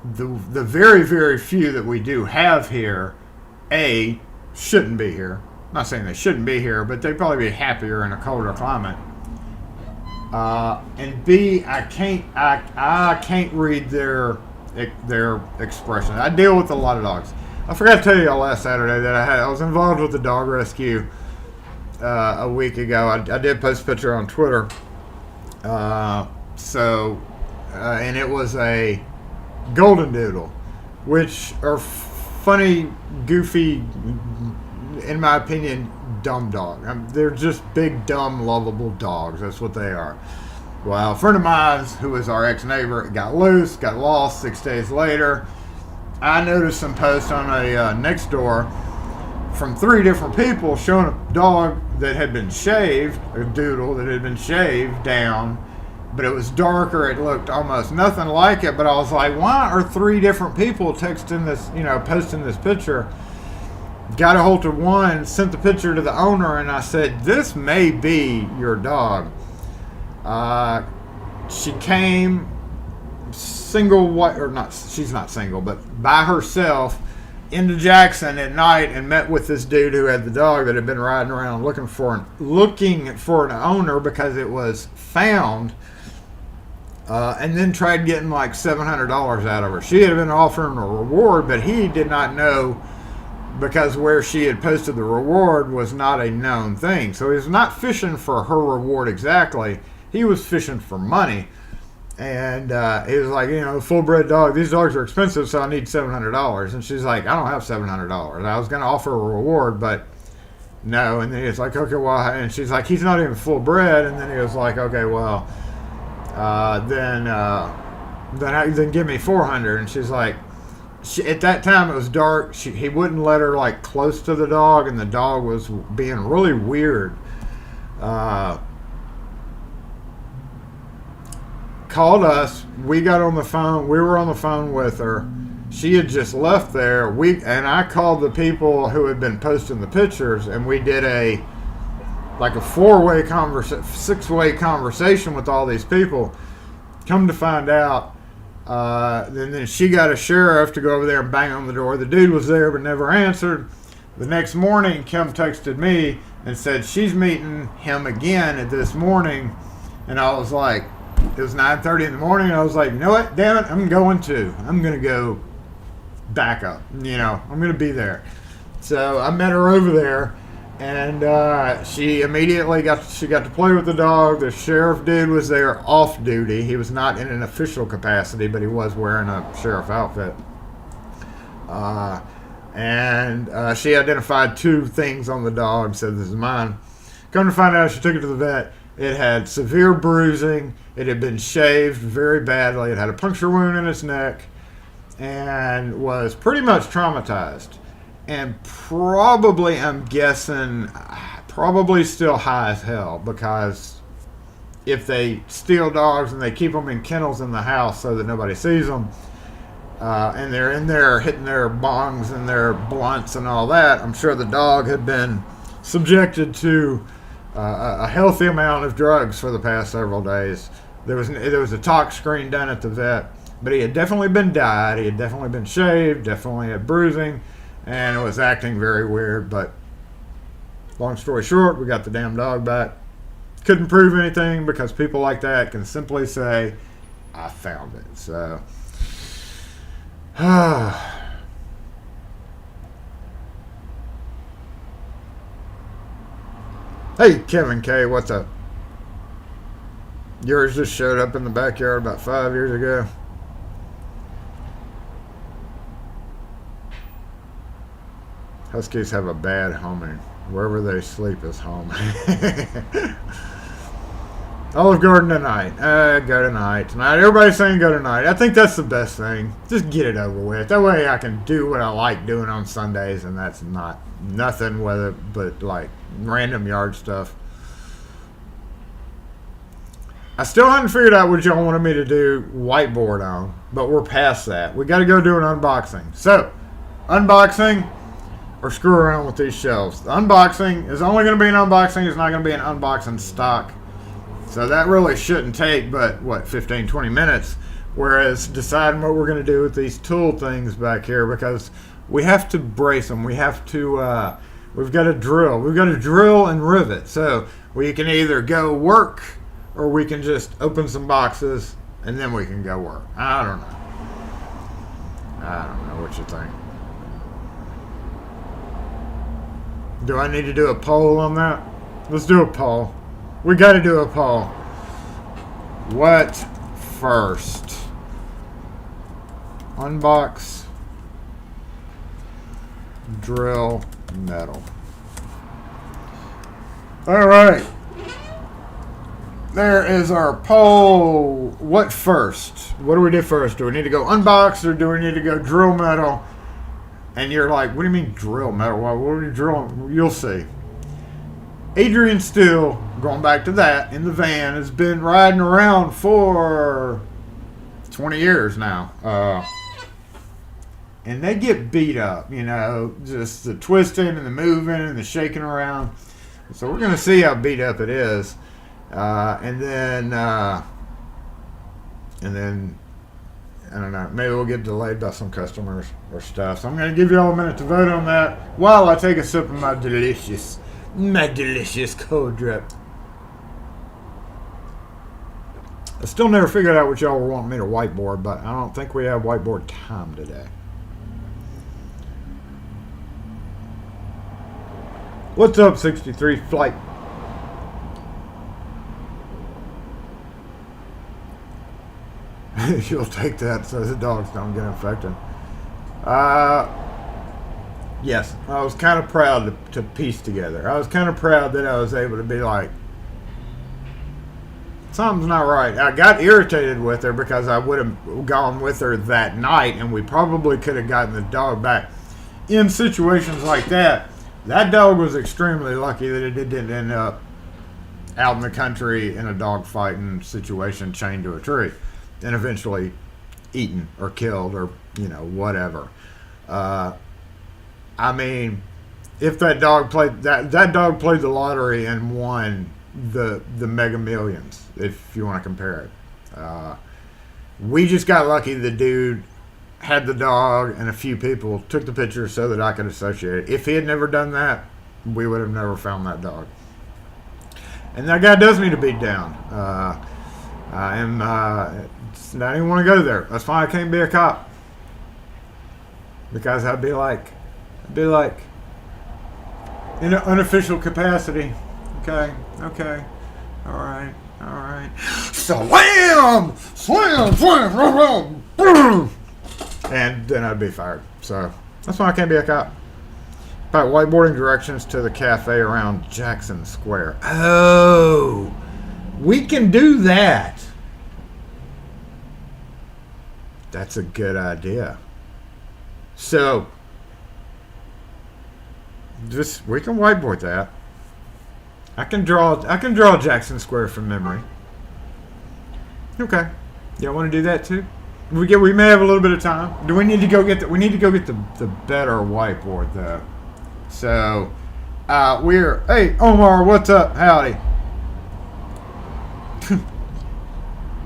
the very, very few that we do have here, shouldn't be here. I'm not saying they shouldn't be here, but they'd probably be happier in a colder climate. And B, I can't read their expression. I deal with a lot of dogs. I forgot to tell you all last Saturday that I was involved with the dog rescue a week ago. I did post a picture on Twitter. And it was a golden doodle, which are funny, goofy, in my opinion, dumb dog. They're just big, dumb, lovable dogs. That's what they are. Well, a friend of mine, who was our ex-neighbor, got loose, got lost 6 days later. I noticed some posts on a next door from 3 different people showing a dog that had been shaved, a doodle that had been shaved down, but it was darker. It looked almost nothing like it. But I was like, why are 3 different people texting this, posting this picture? Got a hold of one, sent the picture to the owner, and I said, this may be your dog. She came single, or not, she's not single, but by herself into Jackson at night and met with this dude who had the dog that had been riding around looking for an owner because it was found, and then tried getting like $700 out of her. She had been offering a reward, but he did not know, because where she had posted the reward was not a known thing. So he was not fishing for her reward exactly. He was fishing for money. And he was like, full-bred dog, these dogs are expensive, so I need $700. And she's like, I don't have $700. I was going to offer a reward, but no. And then he was like, okay, well, and she's like, he's not even full-bred. And then he was like, okay, well, then give me $400. And she's like, at that time it was dark. He wouldn't let her like close to the dog, and the dog was being really weird. Called us. We got on the phone. We were on the phone with her. She had just left there. And I called the people who had been posting the pictures, and we did a 6-way conversation with all these people. Come to find out, then she got a sheriff to go over there and bang on the door. The dude was there but never answered. The next morning, Kim texted me and said she's meeting him again at this morning. And I was like, it was 9:30 in the morning. And I was like, you know what? Damn it, I'm going to go back up. I'm going to be there. So I met her over there. And she immediately got to play with the dog. The sheriff dude was there off duty. He was not in an official capacity, but he was wearing a sheriff outfit. And she identified 2 things on the dog, said, this is mine. Come to find out, she took it to the vet. It had severe bruising. It had been shaved very badly. It had a puncture wound in its neck and was pretty much traumatized. And probably, I'm guessing, probably still high as hell, because if they steal dogs and they keep them in kennels in the house so that nobody sees them, and they're in there hitting their bongs and their blunts and all that, I'm sure the dog had been subjected to a healthy amount of drugs for the past several days. There was a tox screen done at the vet, but he had definitely been dyed. He had definitely been shaved, definitely had bruising, and it was acting very weird. But long story short, we got the damn dog back. Couldn't prove anything, because people like that can simply say, I found it. So hey, Kevin K, what's up? Yours just showed up in the backyard about 5 years ago. Huskies have a bad homing. Wherever they sleep is home. Olive Garden tonight. Go tonight. Tonight. Everybody's saying go tonight. I think that's the best thing. Just get it over with. That way I can do what I like doing on Sundays, and that's not nothing but like random yard stuff. I still haven't figured out what y'all wanted me to do whiteboard on, but we're past that. We got to go do an unboxing. So, unboxing or screw around with these shelves. The unboxing is only going to be an unboxing. It's not going to be an unboxing stock. So that really shouldn't take but, 15, 20 minutes. Whereas deciding what we're going to do with these tool things back here, because we have to brace them. We have to, we've got to drill. We've got to drill and rivet. So we can either go work, or we can just open some boxes and then we can go work. I don't know. I don't know what you think. Do I need to do a poll on that? Let's do a poll. We got to do a poll. What first? Unbox drill metal. All right. There is our poll. What first? What do we do first? Do we need to go unbox or do we need to go drill metal? And you're like, what do you mean drill metal? What are you drilling? You'll see. Adrian still, going back to that, in the van, has been riding around for 20 years now. And they get beat up, you know, just the twisting and the moving and the shaking around. So we're going to see how beat up it is. And then, I don't know, maybe we'll get delayed by some customers or stuff. So I'm going to give you all a minute to vote on that while I take a sip of my delicious cold drip. I still never figured out what y'all were wanting me to whiteboard, but I don't think we have whiteboard time today. What's up, 63 Flight? You'll take that so the dogs don't get infected. Yes, I was kind of proud to piece together. I was kind of proud that I was able to be like, something's not right. I got irritated with her because I would have gone with her that night and we probably could have gotten the dog back. In situations like that, that dog was extremely lucky that it didn't end up out in the country in a dog fighting situation chained to a tree and eventually eaten or killed or, you know, whatever. I mean, if that dog played that dog played the lottery and won the Mega Millions, if you want to compare it. We just got lucky the dude had the dog and a few people took the picture so that I could associate it. If he had never done that, we would have never found that dog. And that guy does need to beat down. I didn't want to go there. That's why I can't be a cop. Because I'd be like in an unofficial capacity. Okay, all right. Slam, boom, and then I'd be fired. So that's why I can't be a cop. About whiteboarding directions to the cafe around Jackson Square. Oh, we can do that. That's a good idea. So, we can whiteboard that. I can draw Jackson Square from memory. Okay. Y'all want to do that too? We may have a little bit of time. Do we need to go get the better whiteboard though? So, hey Omar, what's up? Howdy.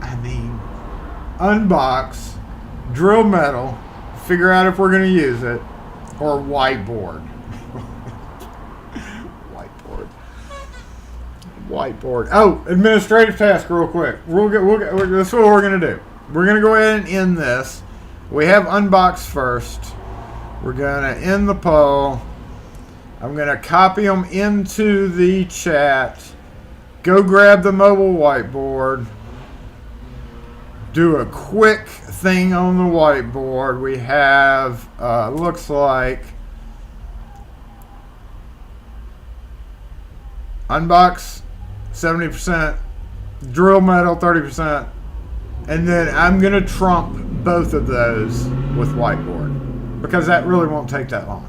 I mean, unbox, drill metal, figure out if we're going to use it, or whiteboard. Whiteboard. Oh, administrative task real quick. That's what we're going to do. We're going to go ahead and end this. We have unbox first. We're going to end the poll. I'm going to copy them into the chat. Go grab the mobile whiteboard. Do a quick thing on the whiteboard. We have, looks like, unbox 70%, drill metal 30%, and then I'm going to trump both of those with whiteboard because that really won't take that long.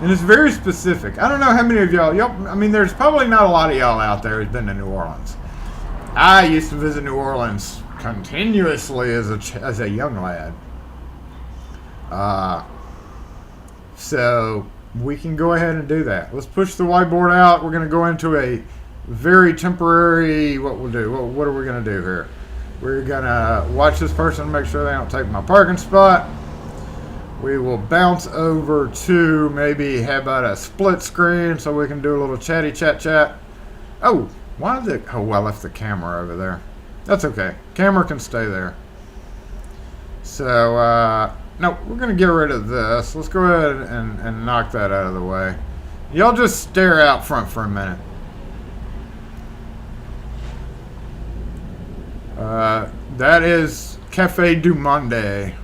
And it's very specific. I don't know how many of y'all, I mean, there's probably not a lot of y'all out there who's been to New Orleans. I used to visit New Orleans continuously as a young lad. So we can go ahead and do that. Let's push the whiteboard out. We're going to go into a very temporary, what we'll do. What are we going to do here? We're going to watch this person, make sure they don't take my parking spot. We will bounce over to maybe, how about a split screen so we can do a little chatty chat. Oh, I left the camera over there. That's okay. Camera can stay there. So, no, we're going to get rid of this. Let's go ahead and knock that out of the way. Y'all just stare out front for a minute. That is Cafe du Monde.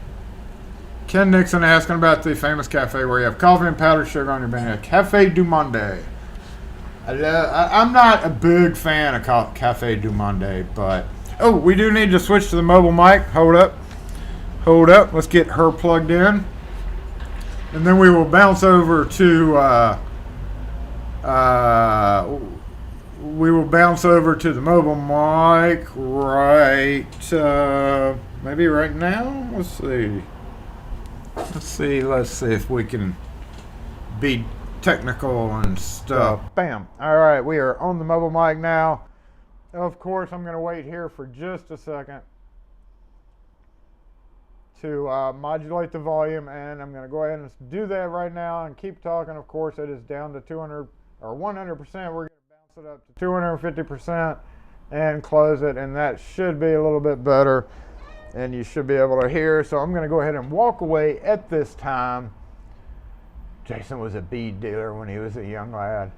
Ken Nixon asking about the famous cafe where you have coffee and powdered sugar on your banana. Cafe du Monde. I'm not a big fan of Cafe du Monde, but... Oh, we do need to switch to the mobile mic. Hold up. Hold up. Let's get her plugged in. And then we will bounce over to... we will bounce over to the mobile mic right... maybe right now? Let's see. Let's see if we can be technical and stuff. Bam. All right, we are on the mobile mic now. Of course, I'm going to wait here for just a second to modulate the volume, and I'm going to go ahead and do that right now and keep talking. Of course, it is down to 200 or 100%. We're going to bounce it up to 250% and close it, and that should be a little bit better, and you should be able to hear. So I'm going to go ahead and walk away at this time. Jason was a bead dealer when he was a young lad.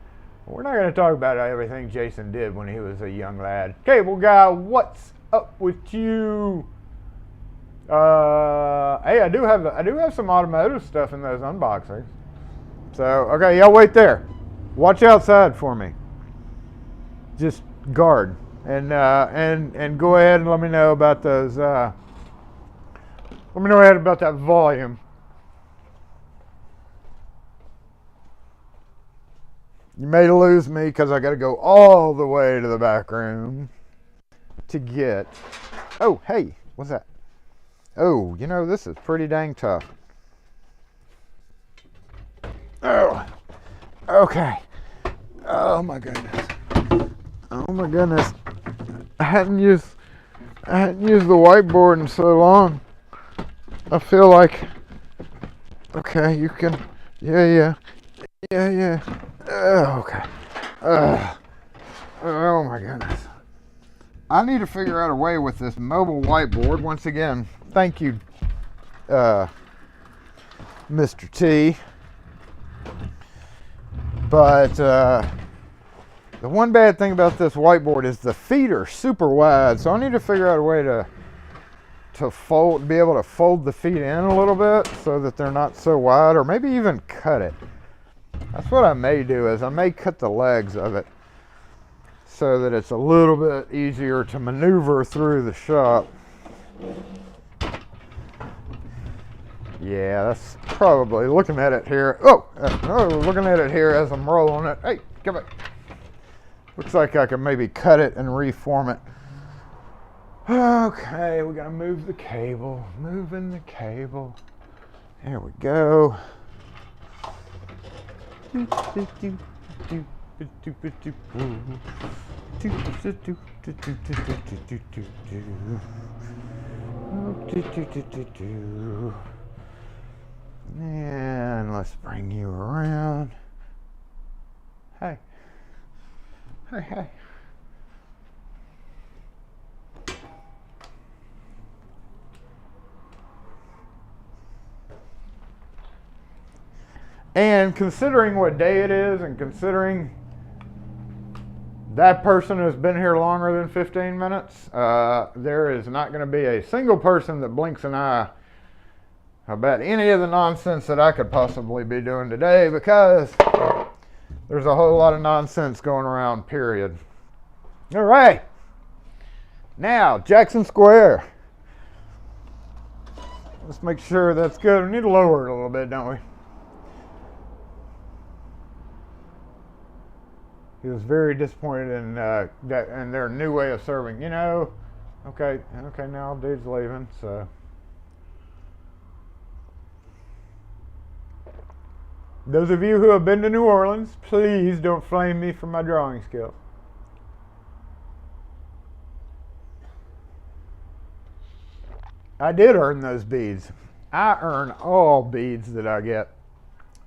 We're not going to talk about everything Jason did when he was a young lad. Cable guy, what's up with you? Hey, I do have some automotive stuff in those unboxings. So, okay, y'all wait there. Watch outside for me. Just guard and go ahead and let me know about those. Let me know about that volume. You may lose me because I got to go all the way to the back room to get. Oh, hey, what's that? Oh, you know, this is pretty dang tough. Oh, okay. Oh my goodness. Oh my goodness. I hadn't used the whiteboard in so long. I feel like. Okay, you can. Yeah. Okay. Oh my goodness. I need to figure out a way with this mobile whiteboard. Once again, thank you, Mr. T. But the one bad thing about this whiteboard is the feet are super wide. So I need to figure out a way to be able to fold the feet in a little bit so that they're not so wide, or maybe even cut it. That's what I may do, is I may cut the legs of it so that it's a little bit easier to maneuver through the shop. Yeah, that's probably, looking at it here. Looking at it here as I'm rolling it. Hey, come back. Looks like I can maybe cut it and reform it. Okay, we gotta move the cable. Moving the cable. There we go. And let's bring you around. Hey. And considering what day it is, and considering that person has been here longer than 15 minutes, there is not going to be a single person that blinks an eye about any of the nonsense that I could possibly be doing today, because there's a whole lot of nonsense going around, period. All right. Now, Jackson Square. Let's make sure that's good. We need to lower it a little bit, don't we? He was very disappointed in their new way of serving. You know, okay, now dude's leaving, so. Those of you who have been to New Orleans, please don't flame me for my drawing skills. I did earn those beads. I earn all beads that I get.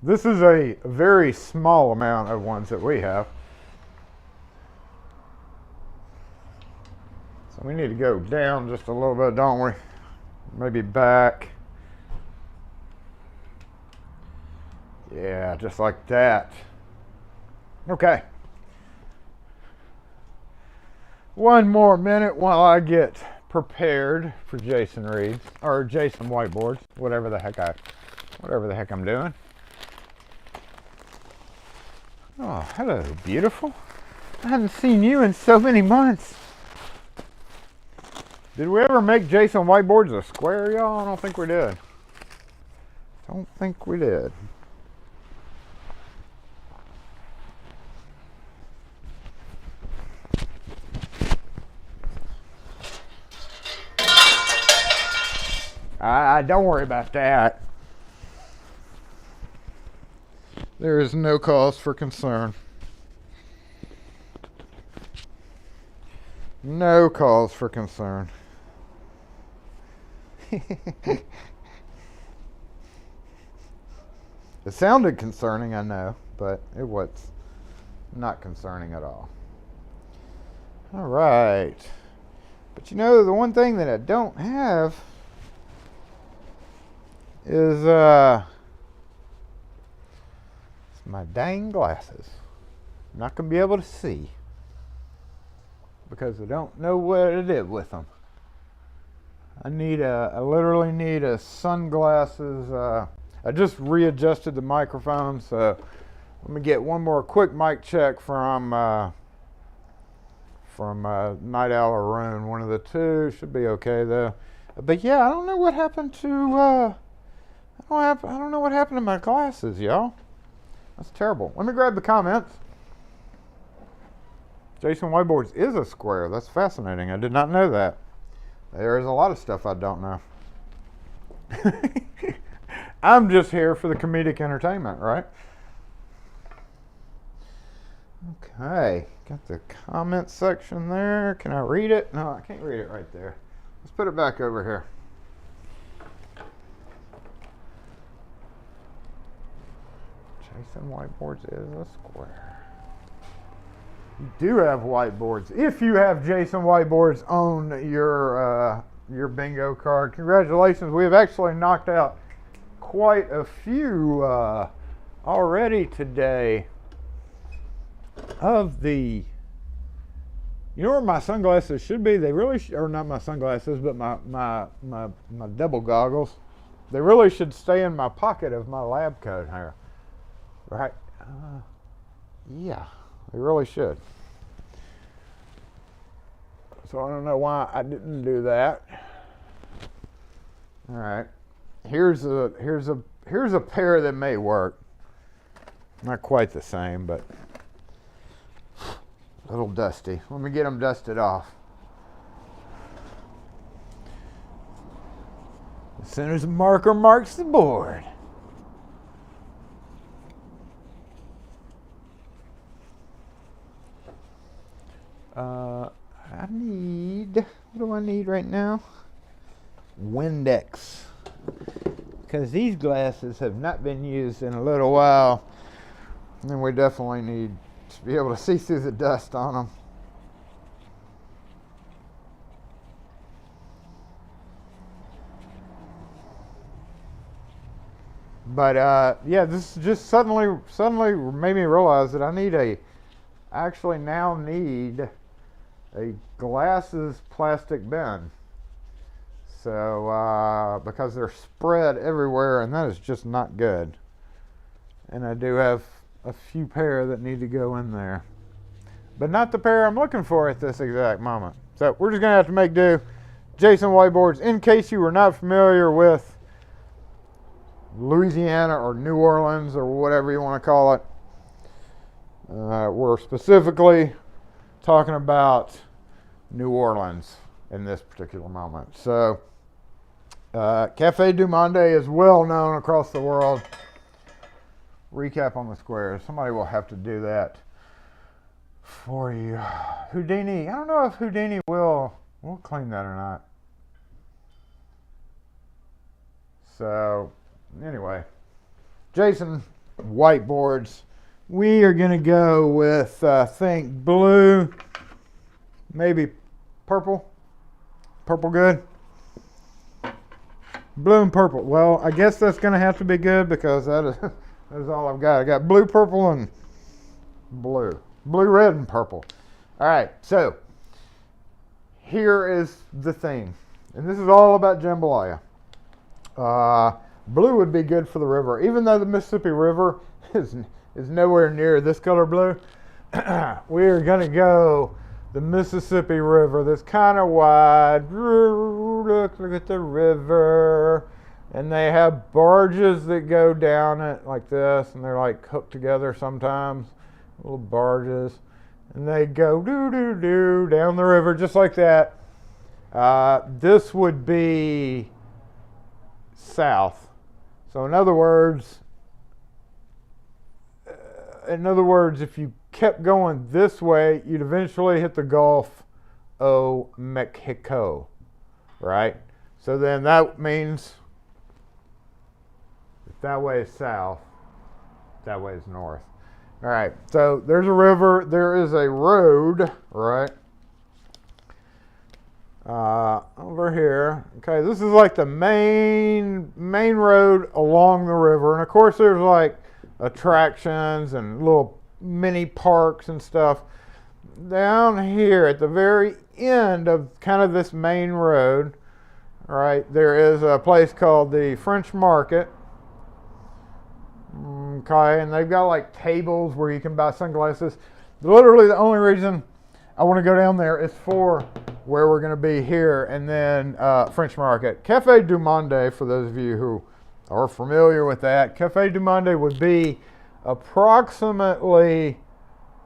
This is a very small amount of ones that we have. So we need to go down just a little bit, don't we? Maybe back. Yeah, just like that. Okay. One more minute while I get prepared for Jason reads, or Jason whiteboards, whatever the heck I'm doing. Oh, hello, beautiful. I haven't seen you in so many months. Did we ever make Jason whiteboards a square, y'all? I don't think we did. Don't think we did. Don't worry about that. There is no cause for concern. No cause for concern. It sounded concerning, I know, but it was not concerning at all. All right. But you know, the one thing that I don't have is my dang glasses. I'm not going to be able to see because I don't know what to do with them. I literally need a sunglasses. I just readjusted the microphone, so let me get one more quick mic check from Night Owl or Rune. One of the two should be okay though. But yeah, I don't know what happened to. I don't know what happened to my glasses, y'all. That's terrible. Let me grab the comments. Jason Whiteboards is a square. That's fascinating. I did not know that. There's a lot of stuff I don't know. I'm just here for the comedic entertainment, right? Okay, got the comment section there. Can I read it? No, I can't read it right there. Let's put it back over here. Jason Whiteboards is a square. You do have whiteboards. If you have Jason Whiteboards on your bingo card, congratulations. We have actually knocked out quite a few already today of the. You know where my sunglasses should be? They really or not my sunglasses, but my double goggles. They really should stay in my pocket of my lab coat here. Right? Yeah, they really should. So I don't know why I didn't do that. All right, here's a pair that may work. Not quite the same, but a little dusty. Let me get them dusted off. As soon as the marker marks the board. What do I need right now? Windex. Because these glasses have not been used in a little while. And we definitely need to be able to see through the dust on them. But yeah, this just suddenly made me realize that I actually now need a glasses plastic bin. So because they're spread everywhere, and that is just not good. And I do have a few pair that need to go in there, but not the pair I'm looking for at this exact moment. So we're just gonna have to make do. Jason Whiteboards, in case you were not familiar with Louisiana or New Orleans or whatever you want to call it, we're specifically talking about New Orleans in this particular moment. So Cafe du Monde is well known across the world. Recap on the squares. Somebody will have to do that for you. Houdini. I don't know if Houdini will clean that or not. So anyway, Jason Whiteboards. We are going to go with, think blue, maybe purple. Purple good? Blue and purple. Well, I guess that's going to have to be good because that is all I've got. I got blue, purple, and blue. Blue, red, and purple. All right, so here is the thing, and this is all about jambalaya. Blue would be good for the river, even though the Mississippi River is nowhere near this color blue. We are gonna go the Mississippi River. That's kind of wide. Look at the river, and they have barges that go down it like this, and they're like hooked together sometimes, little barges, and they go doo down the river just like that. This would be south. So in other words, if you kept going this way, you'd eventually hit the Gulf of Mexico, right? So then that means if that way is south, that way is north. All right, so there's a river, there is a road, right? Over here. Okay, this is like the main road along the river, and of course there's like attractions and little mini parks and stuff. Down here at the very end of kind of this main road, right, there is a place called the French Market. Okay, and they've got like tables where you can buy sunglasses. Literally the only reason I want to go down there is for where we're going to be here, and then French Market. Cafe du Monde, for those of you who are familiar with that, Cafe du Monde would be approximately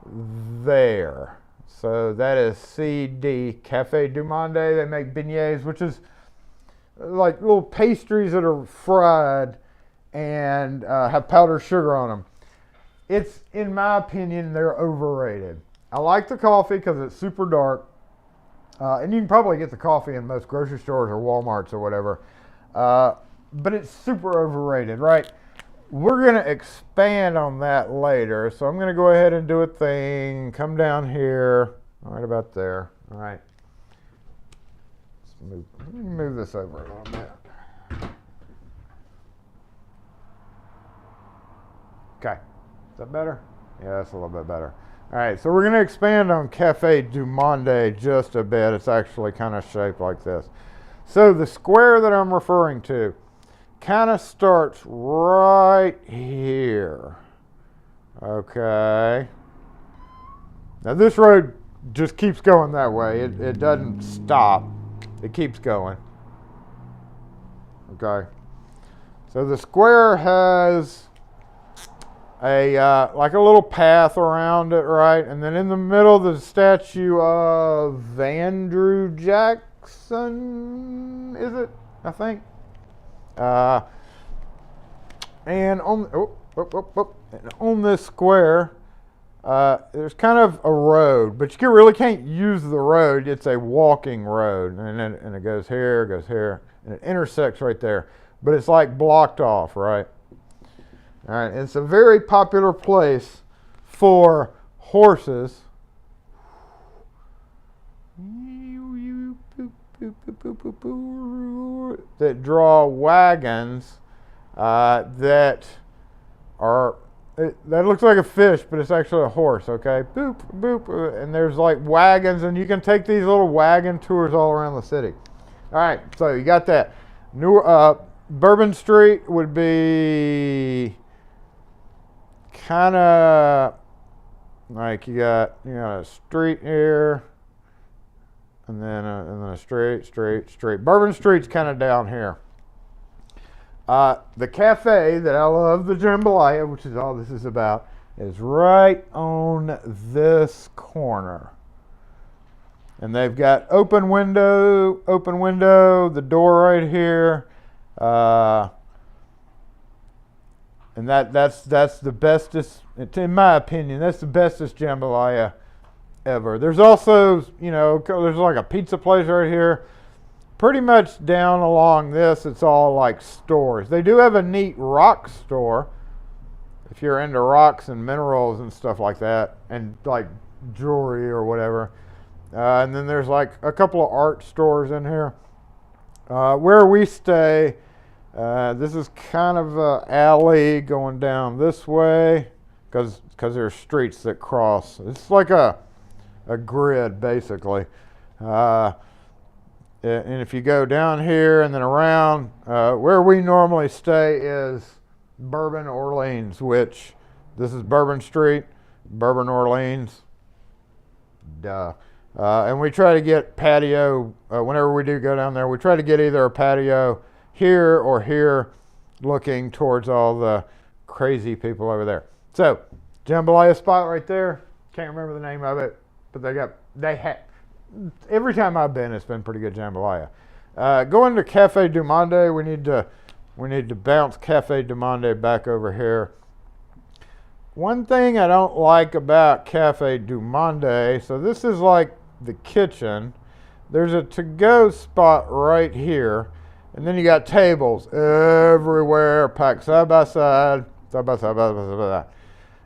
there. So that is CD, Cafe du Monde. They make beignets, which is like little pastries that are fried and have powdered sugar on them. It's, in my opinion, they're overrated. I like the coffee because it's super dark. And you can probably get the coffee in most grocery stores or Walmarts or whatever. But it's super overrated, right? We're going to expand on that later. So I'm going to go ahead and do a thing. Come down here. Right about there. All right. Let me move this over a little bit. Okay. Is that better? Yeah, that's a little bit better. All right, so we're going to expand on Cafe du Monde just a bit. It's actually kind of shaped like this. So the square that I'm referring to kind of starts right here. Okay. Now this road just keeps going that way. It doesn't stop. It keeps going. Okay. So the square has like a little path around it, right? And then in the middle, the statue of Andrew Jackson, is it? I think. And on this square, there's kind of a road, but you really can't use the road. It's a walking road, and it goes here, and it intersects right there. But it's like blocked off, right? All right, it's a very popular place for horses that draw wagons that are, that looks like a fish, but it's actually a horse, okay? Boop, boop, and there's like wagons, and you can take these little wagon tours all around the city. All right, so you got that. Bourbon Street would be kind of like you got a street here, and then a street. Bourbon Street's kind of down here. The cafe that I love, the Jambalaya, which is all this is about, is right on this corner. And they've got open window, the door right here. And that's the bestest, in my opinion, that's the bestest jambalaya ever. There's also, there's like a pizza place right here. Pretty much down along this, it's all like stores. They do have a neat rock store if you're into rocks and minerals and stuff like that, and like jewelry or whatever. And then there's like a couple of art stores in here. Where we stay, this is kind of an alley going down this way because there's streets that cross. It's like a grid, basically. And if you go down here and then around, where we normally stay is Bourbon, Orleans, which this is Bourbon Street, Bourbon, Orleans. Duh. And we try to get patio, whenever we do go down there, we try to get either a patio here or here looking towards all the crazy people over there. So, jambalaya spot right there. Can't remember the name of it, but every time I've been, it's been pretty good jambalaya. Going to Cafe du Monde, we need to bounce Cafe du Monde back over here. One thing I don't like about Cafe du Monde, so this is like the kitchen. There's a to-go spot right here, and then you got tables everywhere, packed side by side, side by side, side by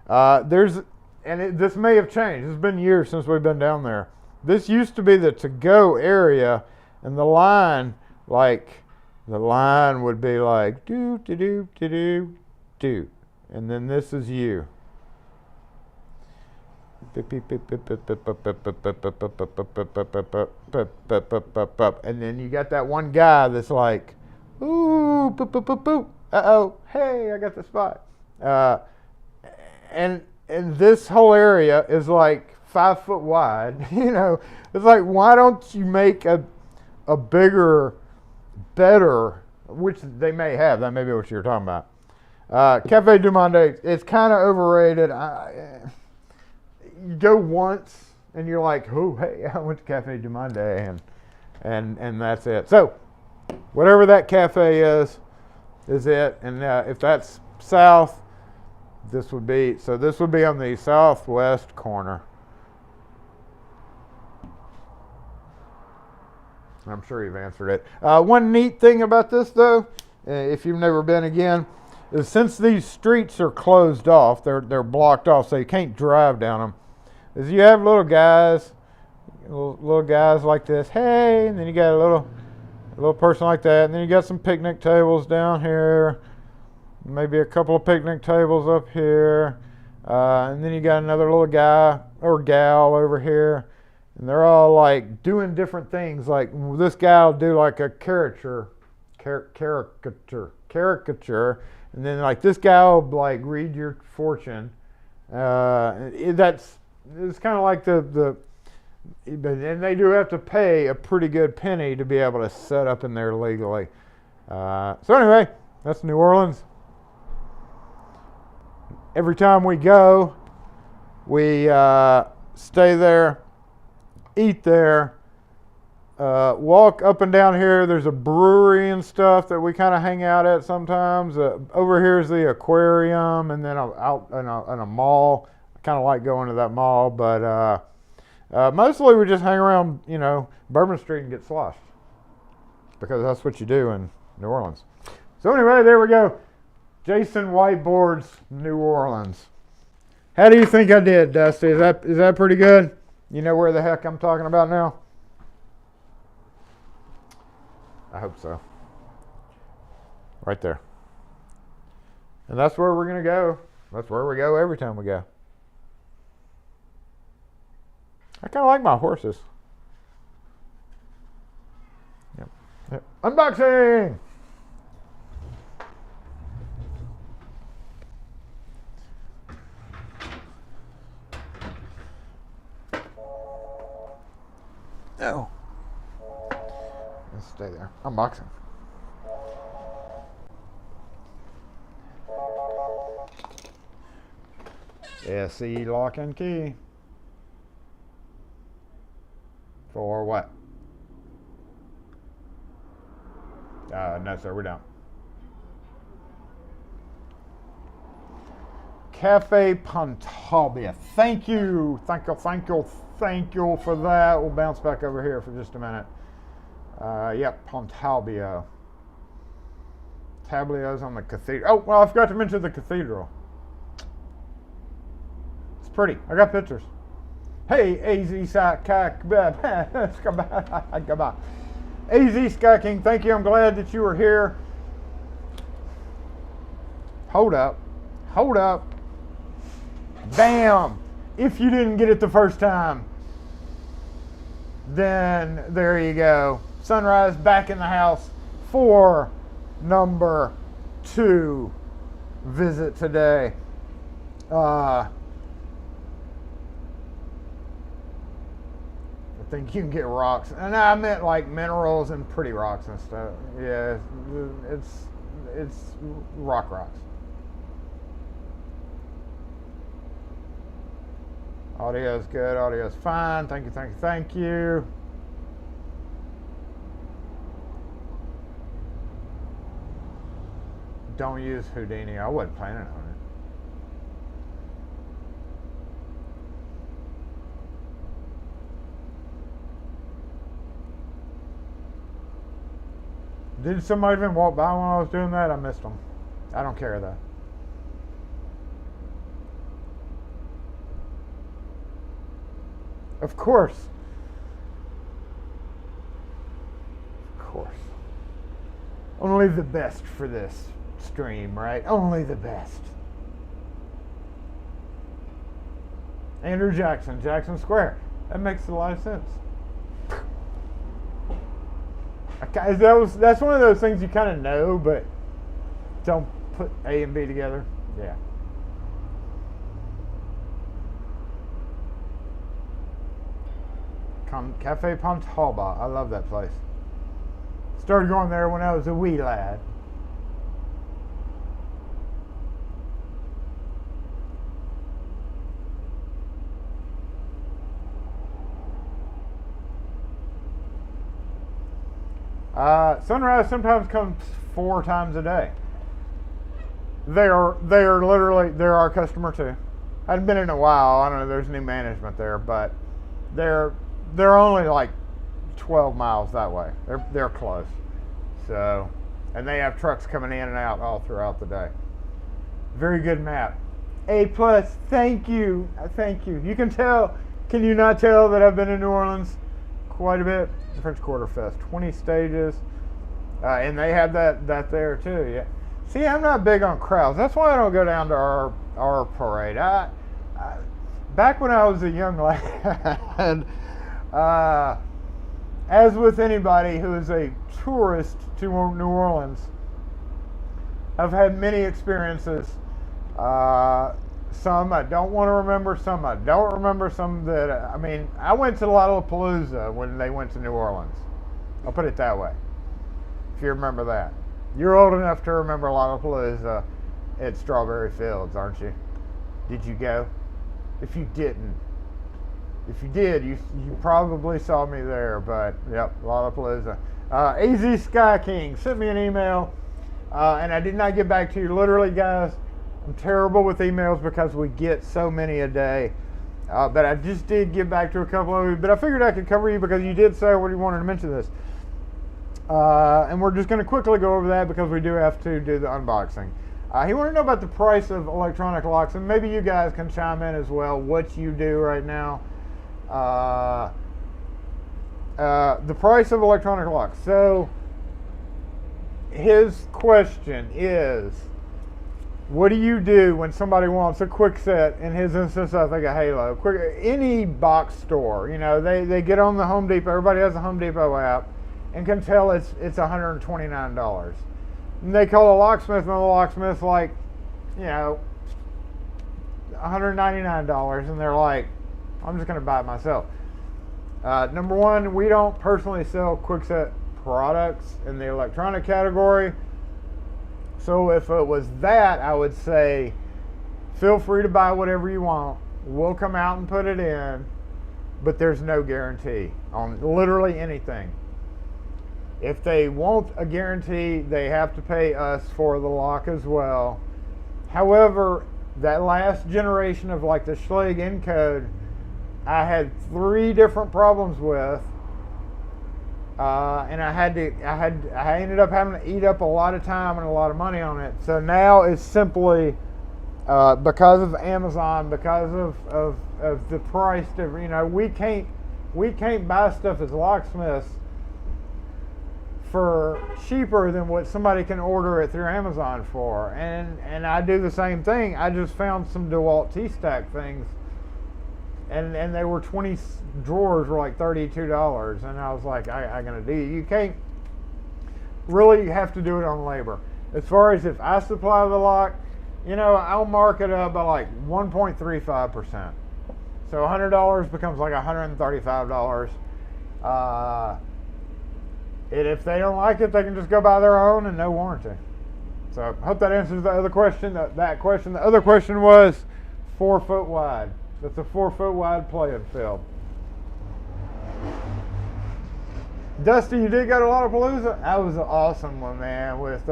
side. This may have changed. It's been years since we've been down there. This used to be the to-go area, and the line would be like do do do do do do, and then this is you. And then you got that one guy that's like, ooh, boop, boop, boop, boop. Uh-oh, hey, I got the spot. And this whole area is like 5 foot wide. You know, it's like, why don't you make a bigger, better, which they may have. That may be what you're talking about. Cafe du Monde, it's kind of overrated. You go once and you're like, oh, hey, I went to Cafe du Monde, and that's it. So, whatever that cafe is it. And if that's south, this would be on the southwest corner. I'm sure you've answered it. One neat thing about this, though, if you've never been again, is since these streets are closed off, they're blocked off, so you can't drive down them, is you have little guys like this, hey, and then you got a little person like that, and then you got some picnic tables down here, maybe a couple of picnic tables up here, and then you got another little guy or gal over here, and they're all like doing different things. Like this guy will do like a caricature, and then like this guy will like read your fortune. It's kind of like and they do have to pay a pretty good penny to be able to set up in there legally. So anyway, that's New Orleans. Every time we go, we stay there, eat there, walk up and down here. There's a brewery and stuff that we kind of hang out at sometimes. Over here is the aquarium, and then out in a mall. I kind of like going to that mall, but mostly we just hang around, Bourbon Street and get sloshed, because that's what you do in New Orleans. So anyway, there we go. Jason Whiteboard's New Orleans. How do you think I did, Dusty? Is that pretty good? You know where the heck I'm talking about now? I hope so. Right there. And that's where we're going to go. That's where we go every time we go. I kind of like my horses. Yep. Unboxing! No. Let's stay there. Unboxing. SE lock and key. For what? No, sir, we don't. Cafe Pontalbia. Thank you for that. We'll bounce back over here for just a minute. Yep, Pontalbia. Tablios on the cathedral. Oh, well, I forgot to mention the cathedral. It's pretty. I got pictures. Hey, AZ Sky King, thank you. I'm glad that you were here. Hold up. Bam! If you didn't get it the first time, then there you go. Sunrise back in the house for number 2 visit today. I think you can get rocks, and I meant like minerals and pretty rocks and stuff. Yeah, it's rocks. Audio's good. Audio's fine. Thank you. Don't use Houdini. I wasn't planning on it. Did somebody even walk by when I was doing that? I missed them. I don't care though. Of course. Only the best for this stream, right? Only the best. Andrew Jackson, Jackson Square. That makes a lot of sense. That's one of those things you kind of know, but don't put A and B together. Yeah. Cafe Pontalba. I love that place. Started going there when I was a wee lad. Sunrise sometimes comes 4 times a day. They are literally, they're our customer too. I hadn't been in a while. I don't know. There's new management there, but they're only like 12 miles that way. They're close. So, and they have trucks coming in and out all throughout the day. Very good map. A+. Thank you. You can tell. Can you not tell that I've been in New Orleans quite a bit? The French Quarter Fest, 20 stages, and they have that there too. Yeah. See, I'm not big on crowds. That's why I don't go down to our parade. Back when I was a young lad, as with anybody who is a tourist to New Orleans, I've had many experiences. Some I don't want to remember, some I don't remember, some that, I went to Lollapalooza when they went to New Orleans. I'll put it that way, if you remember that. You're old enough to remember Lollapalooza at Strawberry Fields, aren't you? Did you go? If you didn't, if you did, you probably saw me there, but yep, Lollapalooza. AZ Sky King sent me an email, and I did not get back to you. Literally, guys, I'm terrible with emails because we get so many a day. But I just did get back to a couple of you. But I figured I could cover you because you did say what you wanted to mention this. And we're just going to quickly go over that because we do have to do the unboxing. He wanted to know about the price of electronic locks, and maybe you guys can chime in as well what you do right now. The price of electronic locks. So his question is, what do you do when somebody wants a quick set? In his instance, I think a Halo. Any box store, they get on the Home Depot. Everybody has a Home Depot app and can tell it's $129. And they call a locksmith, and the locksmith's like, $199, and they're like, I'm just going to buy it myself. Number one, we don't personally sell quick set products in the electronic category. So if it was that, I would say, feel free to buy whatever you want. We'll come out and put it in, but there's no guarantee on literally anything. If they want a guarantee, they have to pay us for the lock as well. However, that last generation of like the Schlage encode, I had 3 different problems with. And I ended up having to eat up a lot of time and a lot of money on it. So now it's simply because of Amazon, because of the price. We can't buy stuff as locksmiths for cheaper than what somebody can order it through Amazon for. And I do the same thing. I just found some DeWalt T-Stack things, and they were 20 drawers were like $32, and I was like, I gotta do. You can't really, you have to do it on labor. As far as if I supply the lock, you know, I'll mark it up by like 1.35%. So $100 becomes like $135. And if they don't like it, they can just go buy their own and no warranty. So I hope that answers the other question. That question. The other question was 4 foot wide. That's a 4 foot wide playing field. Dusty, you did go to Lollapalooza? That was an awesome one, man. With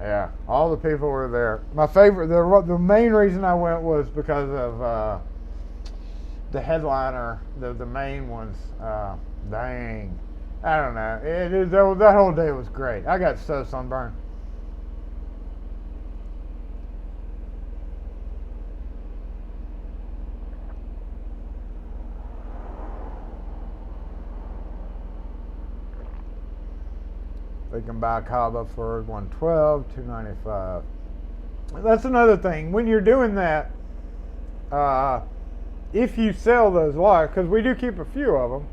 yeah, all the people were there. My favorite, the main reason I went was because of the headliner, the main ones. Dang, I don't know. That whole day was great. I got so sunburned. They can buy Cava for $112, $295. That's another thing. When you're doing that, if you sell those locks, because we do keep a few of them,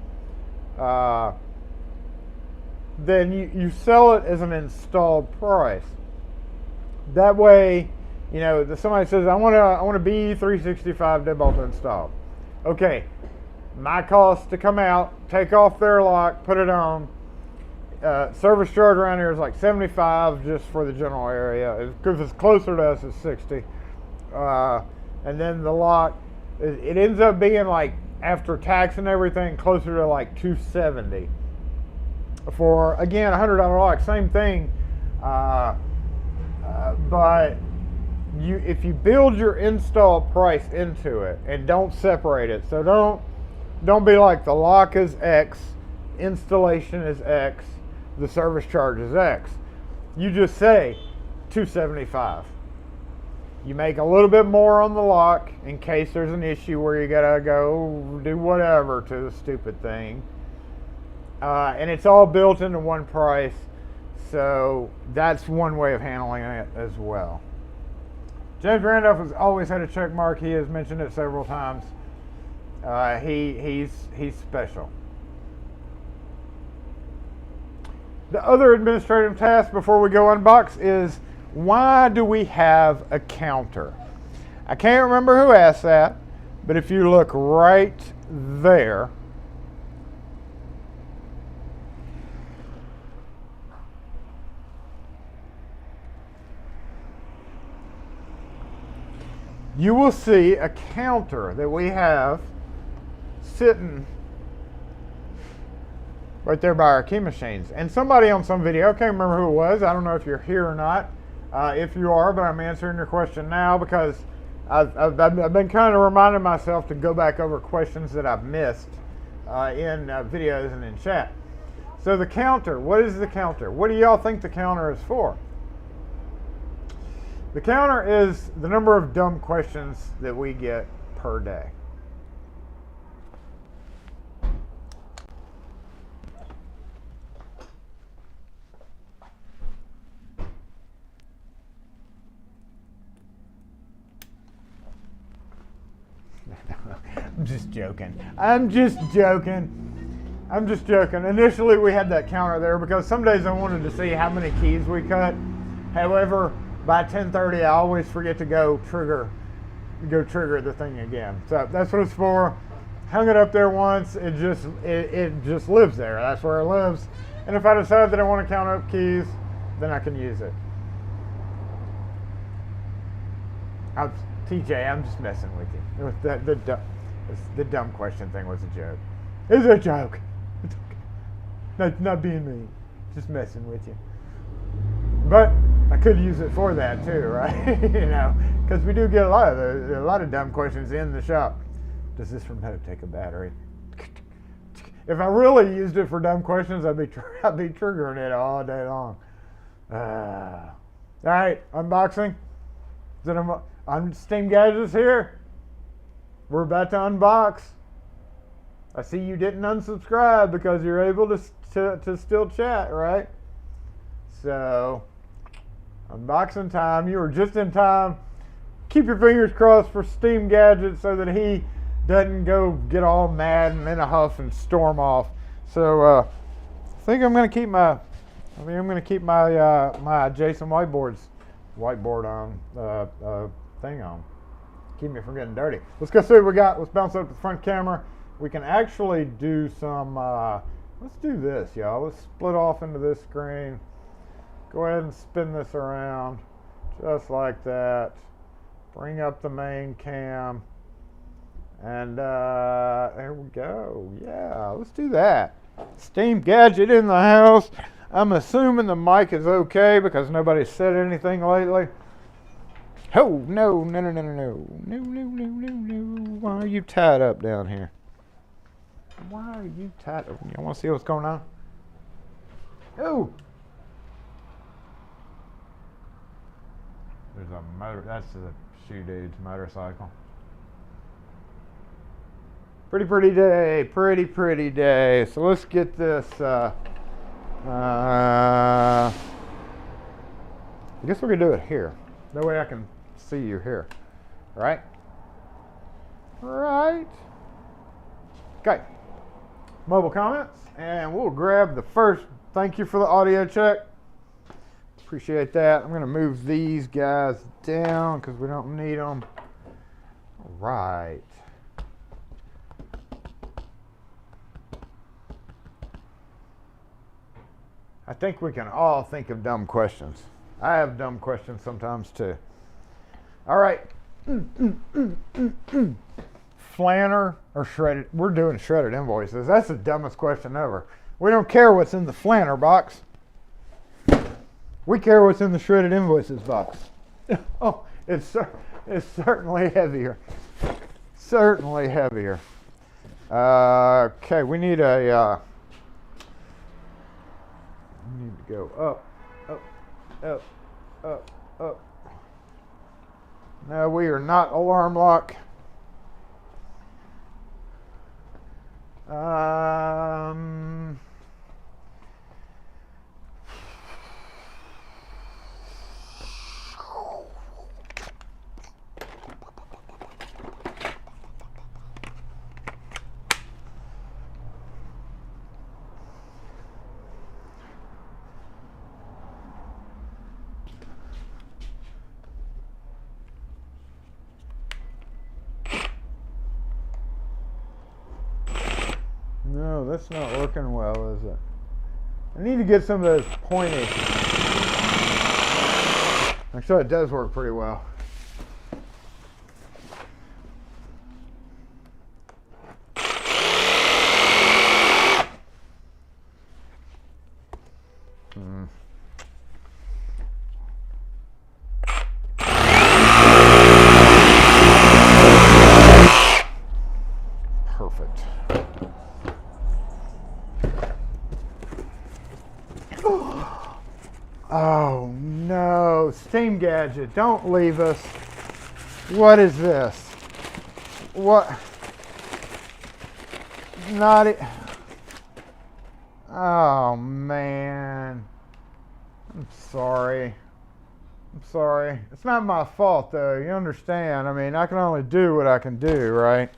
then you sell it as an installed price. That way, you know, somebody says, I want a BE365 deadbolt installed. Okay, my cost to come out, take off their lock, put it on. Service charge around here is like $75 just for the general area. If it's closer to us, it's $60. And then the lock, it ends up being like, after tax and everything, closer to like $270 for, again, $100 lock. Same thing, but if you build your install price into it and don't separate it, so don't be like the lock is X, installation is X, the service charge is X. You just say $275. You make a little bit more on the lock in case there's an issue where you gotta go do whatever to the stupid thing. And it's all built into one price, so that's one way of handling it as well. James Randolph has always had a check mark. He has mentioned it several times. He's special. The other administrative task before we go unbox is, why do we have a counter? I can't remember who asked that, but if you look right there, you will see a counter that we have sitting right there by our key machines. And somebody on some video, I can't remember who it was, I don't know if you're here or not, if you are, but I'm answering your question now because I've been kind of reminding myself to go back over questions that I've missed in videos and in chat. So the counter, what is the counter? What do y'all think the counter is for? The counter is the number of dumb questions that we get per day. I'm just joking. I'm just joking. Initially, we had that counter there because some days I wanted to see how many keys we cut. However, by 10:30, I always forget to go trigger the thing again. So that's what it's for. Hung it up there once. It just lives there. That's where it lives. And if I decide that I want to count up keys, then I can use it. TJ, I'm just messing with you. The dumb question thing was a joke. It's a joke. It's okay. Not being mean. Just messing with you. But I could use it for that too, right? You know, because we do get a lot of dumb questions in the shop. Does this remote take a battery? If I really used it for dumb questions, I'd be triggering it all day long. All right, unboxing. Is it on Steam Gadgets here? We're about to unbox. I see you didn't unsubscribe because you're able to still chat, right? So Unboxing time. You were just in time. Keep your fingers crossed for Steam Gadget so that he doesn't go get all mad and in a huff and storm off. So I think I'm gonna keep my my Jason whiteboard on thing on. Keep me from getting dirty. Let's go see what we got. Let's bounce up to the front camera. We can actually do some. Let's do this, y'all. Let's split off into this screen. Go ahead and spin this around, just like that. Bring up the main cam, and there we go. Yeah, let's do that. Steam Gadget in the house. I'm assuming the mic is okay because nobody's said anything lately. Oh, no. Why are you tied up down here? Why are you tied up? You want to see what's going on? Oh! There's a motor. That's the shoe dude's motorcycle. Pretty day. Pretty day. So let's get this. I guess we're going to do it here. That way I can see you here. Right? Right. Okay. Mobile comments. And we'll grab the first. Thank you for the audio check. Appreciate that. I'm going to move these guys down because we don't need them. All right. I think we can all think of dumb questions. I have dumb questions sometimes too. All right. Flanner or shredded? We're doing shredded invoices. That's the dumbest question ever. We don't care what's in the flanner box. We care what's in the shredded invoices box. Oh, it's certainly heavier. Certainly heavier. Okay, we need to go up. No, we are not alarm lock. No, that's not working well, is it? I need to get some of those pointy. Actually, it does work pretty well. Perfect. Oh no, Steam Gadget, don't leave us. What is this? What? Not it. Oh man. I'm sorry. It's not my fault though, you understand. I mean, I can only do what I can do, right?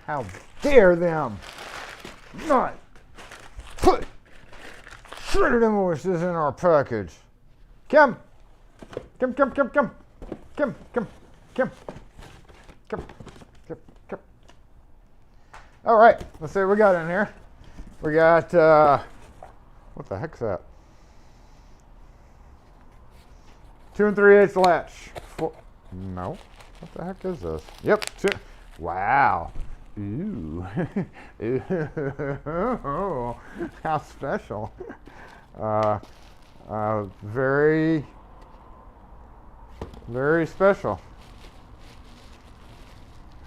How dare them not put shredded invoices in our package. Kim. All right, let's see what we got in here. We got, what the heck's that? 2 3/8 latch. No, what the heck is this? Yep, wow. Ooh, ooh, how special. Very, very special.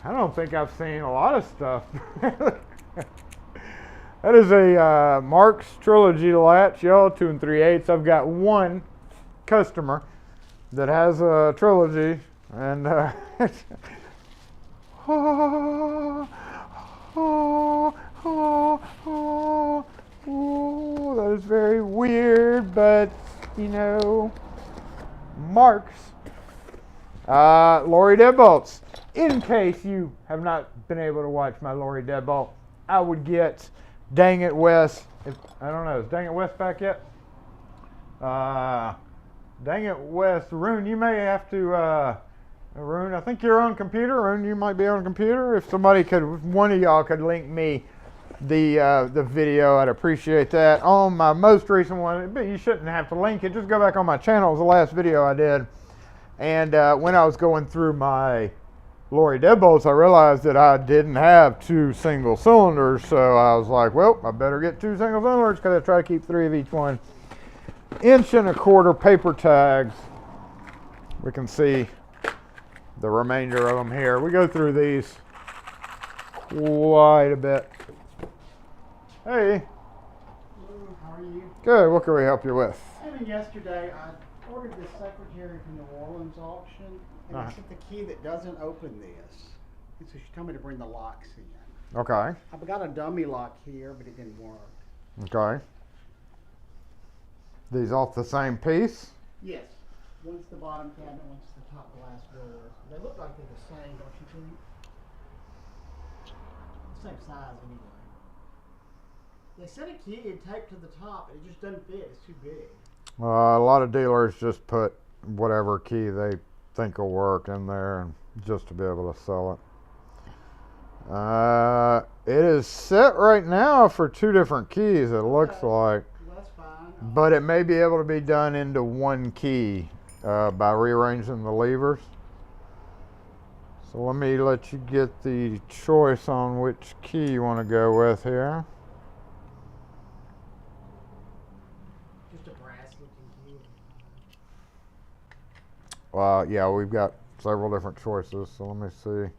I don't think I've seen a lot of stuff. That is a Mark's Trilogy latch, y'all, 2 3/8. I've got one customer that has a Trilogy, and that is very weird, but you know, marks. Lorry deadbolts. In case you have not been able to watch my Lorry deadbolt, I would get Dang It Wes. I don't know, is Dang It Wes back yet? Dang It Wes. Rune, you may have to, Rune, I think you're on computer. Rune, you might be on computer. If somebody could, one of y'all could link me the video, I'd appreciate that. On my most recent one, but you shouldn't have to link it. Just go back on my channel. It was the last video I did. And when I was going through my Lorry deadbolts, I realized that I didn't have 2 single cylinders. So I was like, well, I better get 2 single cylinders because I try to keep 3 of each one. 1.25" paper tags. We can see the remainder of them here. We go through these quite a bit. Hey. Hello, how are you? Good. What can we help you with? Yesterday I ordered this secretary from the New Orleans auction, and I sent the key that doesn't open this. And so she told me to bring the locks in. Okay. I've got a dummy lock here, but it didn't work. Okay. These off the same piece? Yes. One's the bottom cabinet, one's the top glass doors. They look like they're the same, don't you think? The same size anyway. They said a key had taped to the top, and it just doesn't fit. It's too big. A lot of dealers just put whatever key they think will work in there just to be able to sell it. It is set right now for 2 different keys, it looks like. Well, that's fine. But it may be able to be done into 1 key by rearranging the levers. So let me let you get the choice on which key you want to go with here. Just a brass looking key. Yeah, we've got several different choices, so let me see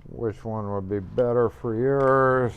which one would be better for yours.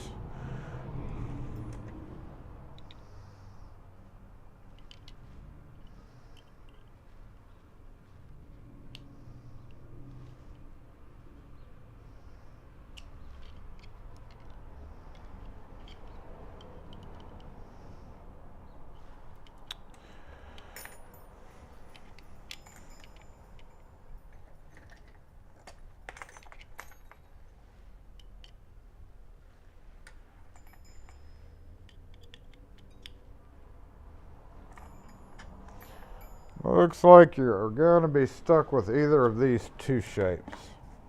Looks like you're going to be stuck with either of these 2 shapes.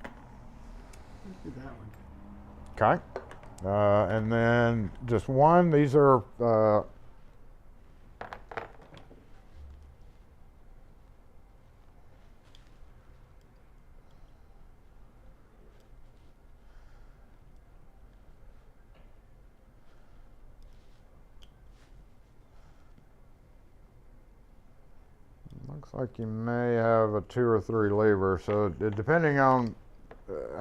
Let's do that one. Okay. And then just one. These are looks like you may have a 2 or 3 levers. So depending on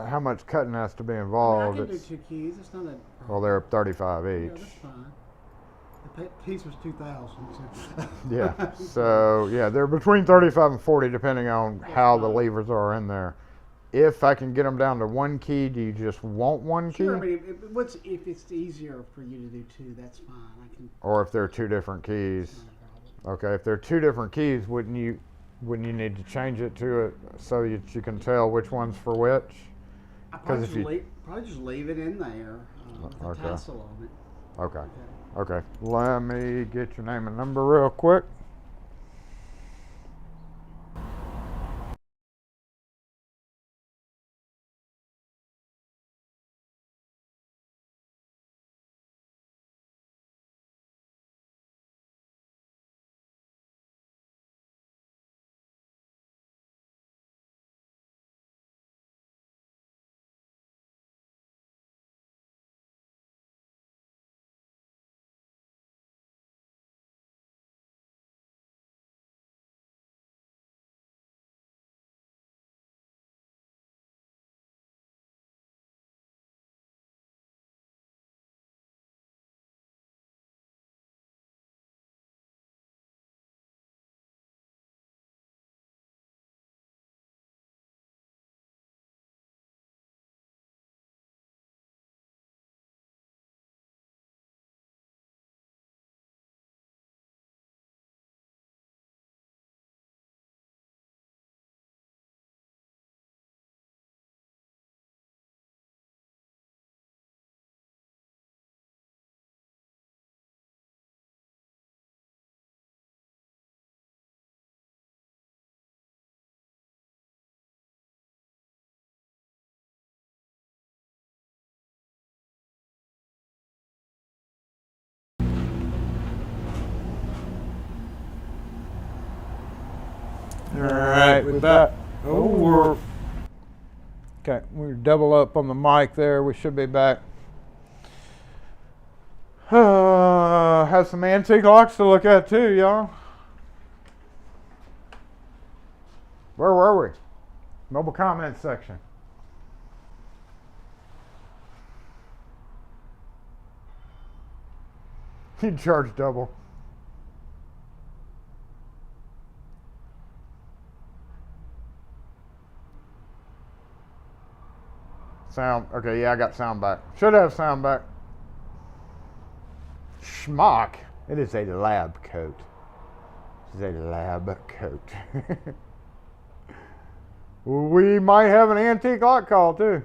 how much cutting has to be involved. I can do 2 keys. It's not a problem. Well, they're 35 each. Yeah, that's fine. The piece was 2,000. So. Yeah. So yeah, they're between 35 and 40 depending on how the levers are in there. If I can get them down to 1 key, do you just want 1 key? Sure. I mean, if it's easier for you to do 2, that's fine. I can. Or if they're 2 different keys. Not a problem. Okay. If they're 2 different keys, wouldn't you need to change it to it so that you can tell which one's for which? I probably just leave it in there. The Okay. tassel on it. Okay. Okay. Let me get your name and number real quick. Alright, we're back. Oh, okay, we're double up on the mic there. We should be back. Have some antique locks to look at too, y'all. Where were we? Mobile comments section. You charge double. Sound, okay, yeah, I got sound back. Should have sound back. Schmuck. It is a lab coat. It is a lab coat. We might have an antique lock call too.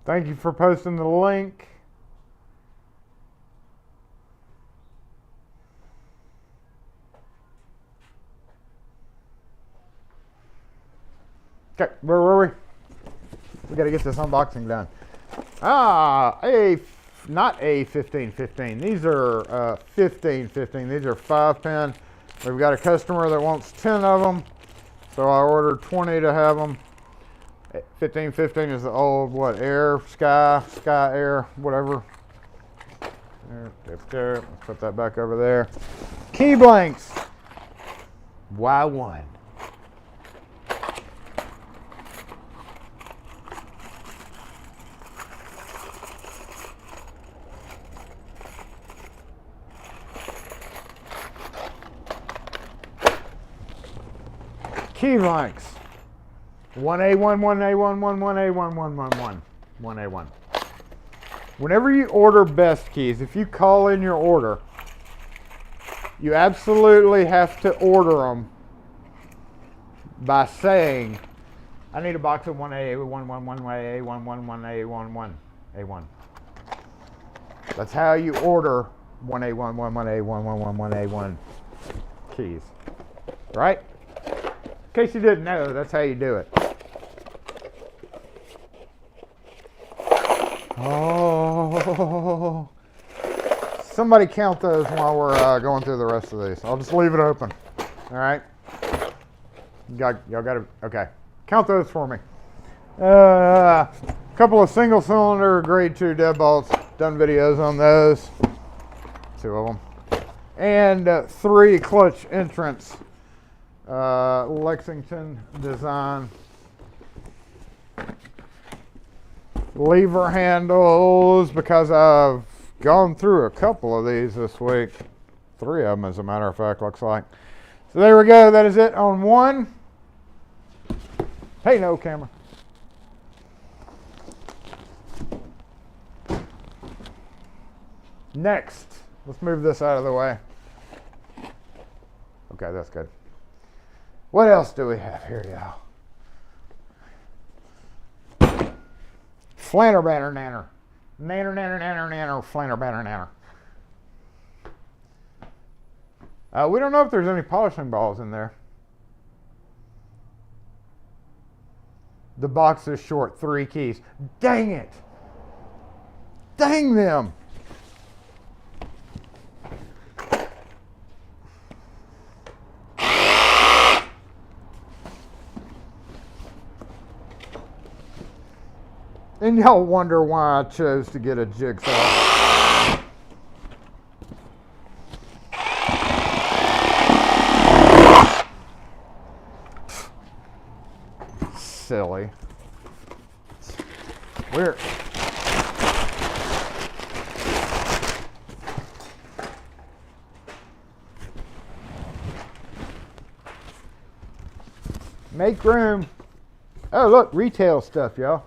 Thank you for posting the link. Okay, where were we? We got to get this unboxing done. Not A1515. These are 1515. These are 5-pin. We've got a customer that wants 10 of them, so I ordered 20 to have them. 1515 is the old, what, air, sky, air, whatever. There. Let's put that back over there. Key blanks. Y1. Key blanks. 1A1, 1A1, 1A1, 1A1. Whenever you order best keys, if you call in your order, you absolutely have to order them by saying, I need a box of 1A1, 1A1, 1A1, A1. That's how you order 1A1, 1A1, 1A1 keys. Right? In case you didn't know, that's how you do it. Oh, somebody count those while we're going through the rest of these. I'll just leave it open. All right. Y'all got to, okay. Count those for me. A couple of single cylinder grade 2 deadbolts. Done videos on those. 2 of them. And 3 clutch entrance. Lexington design. Lever handles, because I've gone through a couple of these this week. 3 of them, as a matter of fact, looks like. So there we go. That is it on one. Hey, no camera. Next, let's move this out of the way. Okay, that's good. What else do we have here, y'all? Flanner banner nanner. Nanner, flanner banner nanner. We don't know if there's any polishing balls in there. The box is short, 3 keys. Dang it! Dang them! And y'all wonder why I chose to get a jigsaw. Silly. Where? Make room. Oh, look, retail stuff, y'all.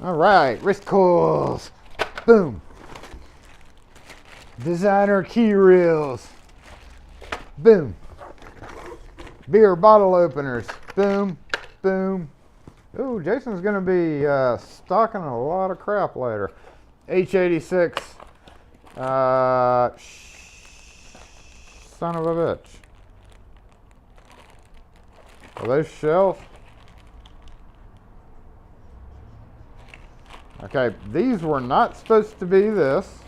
All right, wrist coils. Boom. Designer key reels. Boom. Beer bottle openers. Boom, boom. Ooh, Jason's gonna be stocking a lot of crap later. H86. Son of a bitch. Are those shelves? Okay, these were not supposed to be this.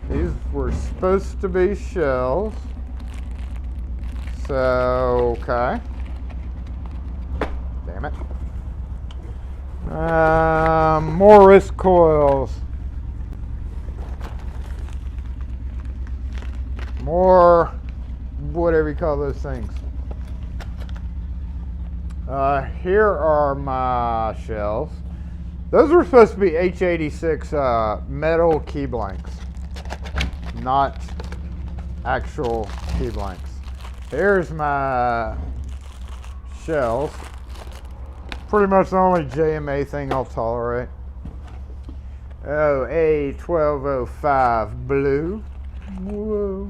These were supposed to be shells. So, okay. Damn it. Morris coils. More, whatever you call those things. Here are my shells. Those were supposed to be H86 metal key blanks, not actual key blanks. Here's my shells. Pretty much the only JMA thing I'll tolerate. Oh, A1205 blue. Whoa.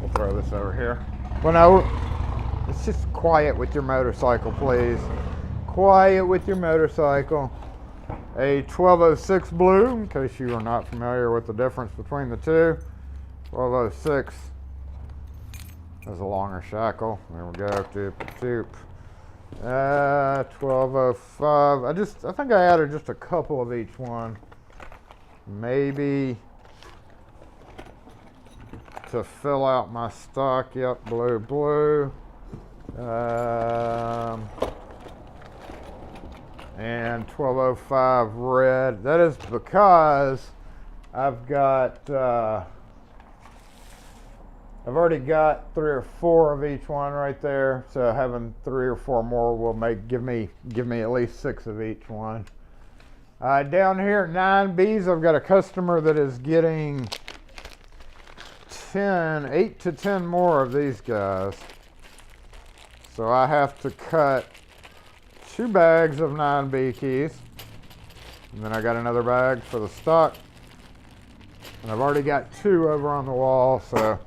We'll throw this over here. Well, no, it's just quiet with your motorcycle, please. Quiet with your motorcycle. A 1206 blue, in case you are not familiar with the difference between the two. 1206 is a longer shackle. There we go. Doop. 1205. I think I added just a couple of each one. Maybe to fill out my stock. Yep, blue. And 1205 red. That is because I've already got 3 or 4 of each one right there. So having 3 or 4 more will give me at least 6 of each one. Down here at 9Bs, I've got a customer that is getting 8 to 10 more of these guys. So I have to cut 2 bags of 9B keys. And then I got another bag for the stock. And I've already got 2 over on the wall, so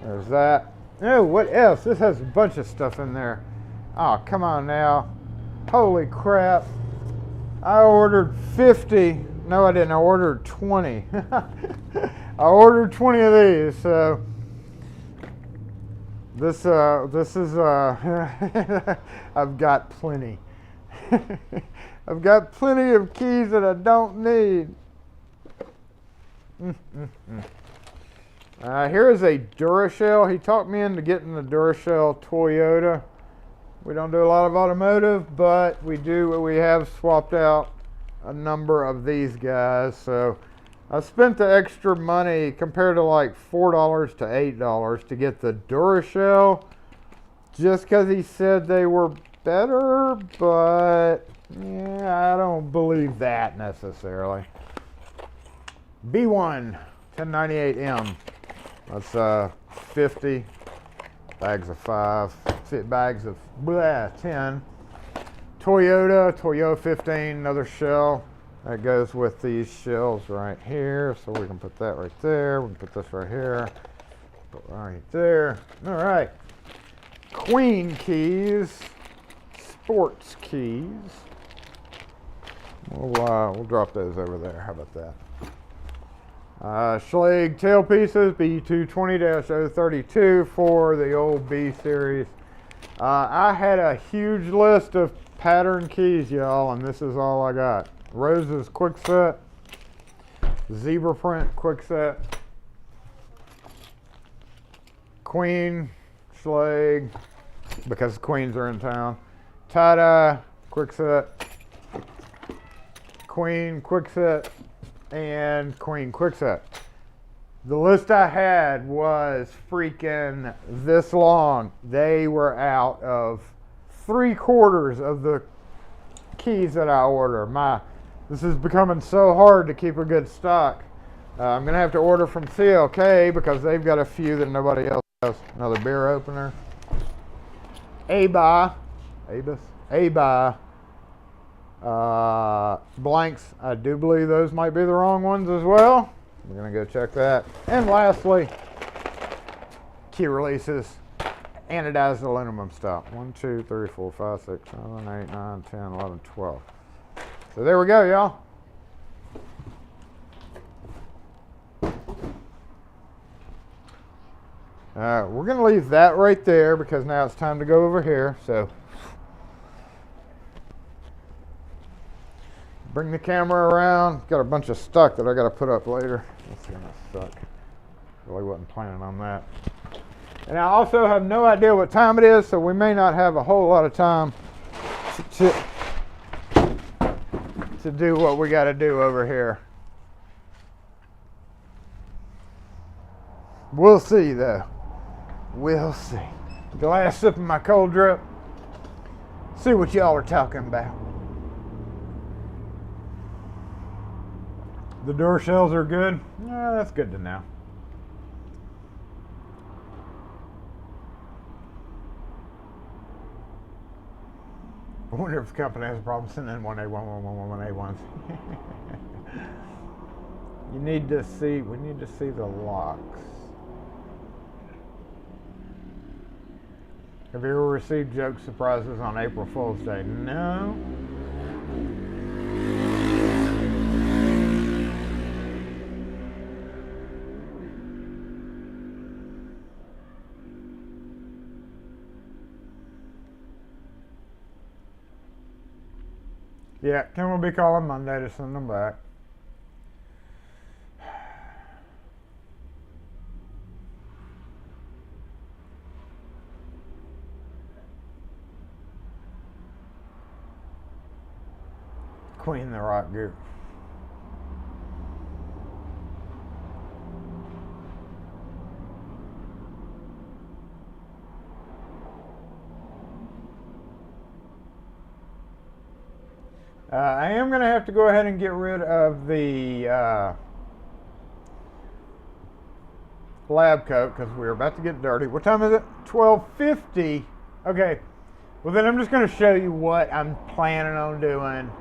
there's that. Oh, what else? This has a bunch of stuff in there. Oh, come on now. Holy crap. I ordered 50. No, I didn't. I ordered 20. I ordered 20 of these, so this is I've got plenty. I've got plenty of keys that I don't need. Here is a Durashell. He talked me into getting the Durashell Toyota. We don't do a lot of automotive, but we have swapped out a number of these guys. So I spent the extra money compared to like $4 to $8 to get the Durashell just because he said they were better, but yeah, I don't believe that necessarily. B1 1098M. That's 50 bags of 5, bags of 10. Toyota 15, another shell. That goes with these shells right here. So we can put that right there. We can put this right here. Put right there. All right. Queen keys. Sports keys. We'll drop those over there. How about that? Schlage tailpieces, B220-032 for the old B series. I had a huge list of pattern keys, y'all, and this is all I got. Rose's quick set, zebra print quick set, Queen, Schlage, because the Queens are in town, tie-dye quick set, Queen quick set, and Queen quick set. The list I had was freaking this long. They were out of 3/4 of the keys that I order. This is becoming so hard to keep a good stock. I'm gonna have to order from CLK because they've got a few that nobody else has. Another beer opener. Abus. Blanks. I do believe those might be the wrong ones as well. We're gonna go check that. And lastly, key releases. Anodized aluminum stop. 1, 2, 3, 4, 5, 6, 7, 8, 9, 10, 11, 12. So there we go, y'all. We're going to leave that right there because now it's time to go over here. So bring the camera around. Got a bunch of stuff that I got to put up later. That's going to suck. Really wasn't planning on that. And I also have no idea what time it is, so we may not have a whole lot of time to do what we got to do over here. We'll see, though. We'll see. The last sip of my cold drip. See what y'all are talking about. The door shells are good. Yeah, that's good to know. I wonder if the company has a problem sending 1A11111A1s. We need to see the locks. Have you ever received joke surprises on April Fool's Day? No. Yeah, Kim will be calling Monday to send them back. Queen the Rock Goop. I am going to have to go ahead and get rid of the lab coat because we're about to get dirty. What time is it? 12:50. Okay. Well, then I'm just going to show you what I'm planning on doing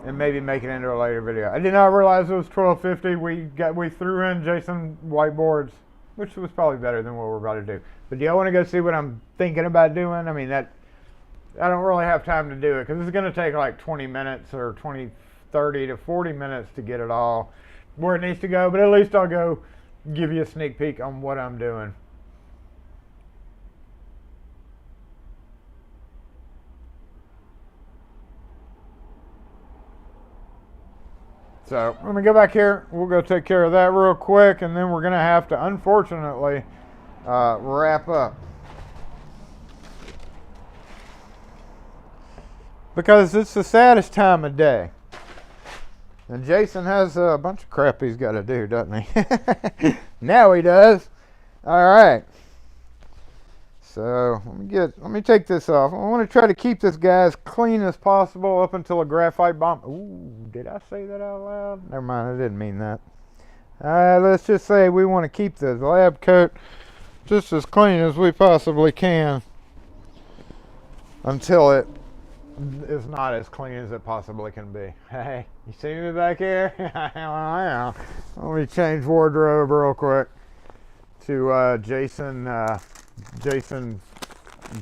and maybe make it into a later video. I did not realize it was 12:50. We threw in Jason whiteboards, which was probably better than what we're about to do. But do y'all want to go see what I'm thinking about doing? I mean, I don't really have time to do it because it's going to take like 20 minutes or 30 to 40 minutes to get it all where it needs to go. But at least I'll go give you a sneak peek on what I'm doing. So let me go back here. We'll go take care of that real quick, and then we're going to have to, unfortunately, wrap up. Because it's the saddest time of day. And Jason has a bunch of crap he's got to do, doesn't he? Now he does. All right. So let me take this off. I want to try to keep this guy as clean as possible up until a graphite bomb. Ooh, did I say that out loud? Never mind, I didn't mean that. Let's just say we want to keep the lab coat just as clean as we possibly can until it is not as clean as it possibly can be. Hey, you see me back here? Let me change wardrobe real quick to Jason. Jason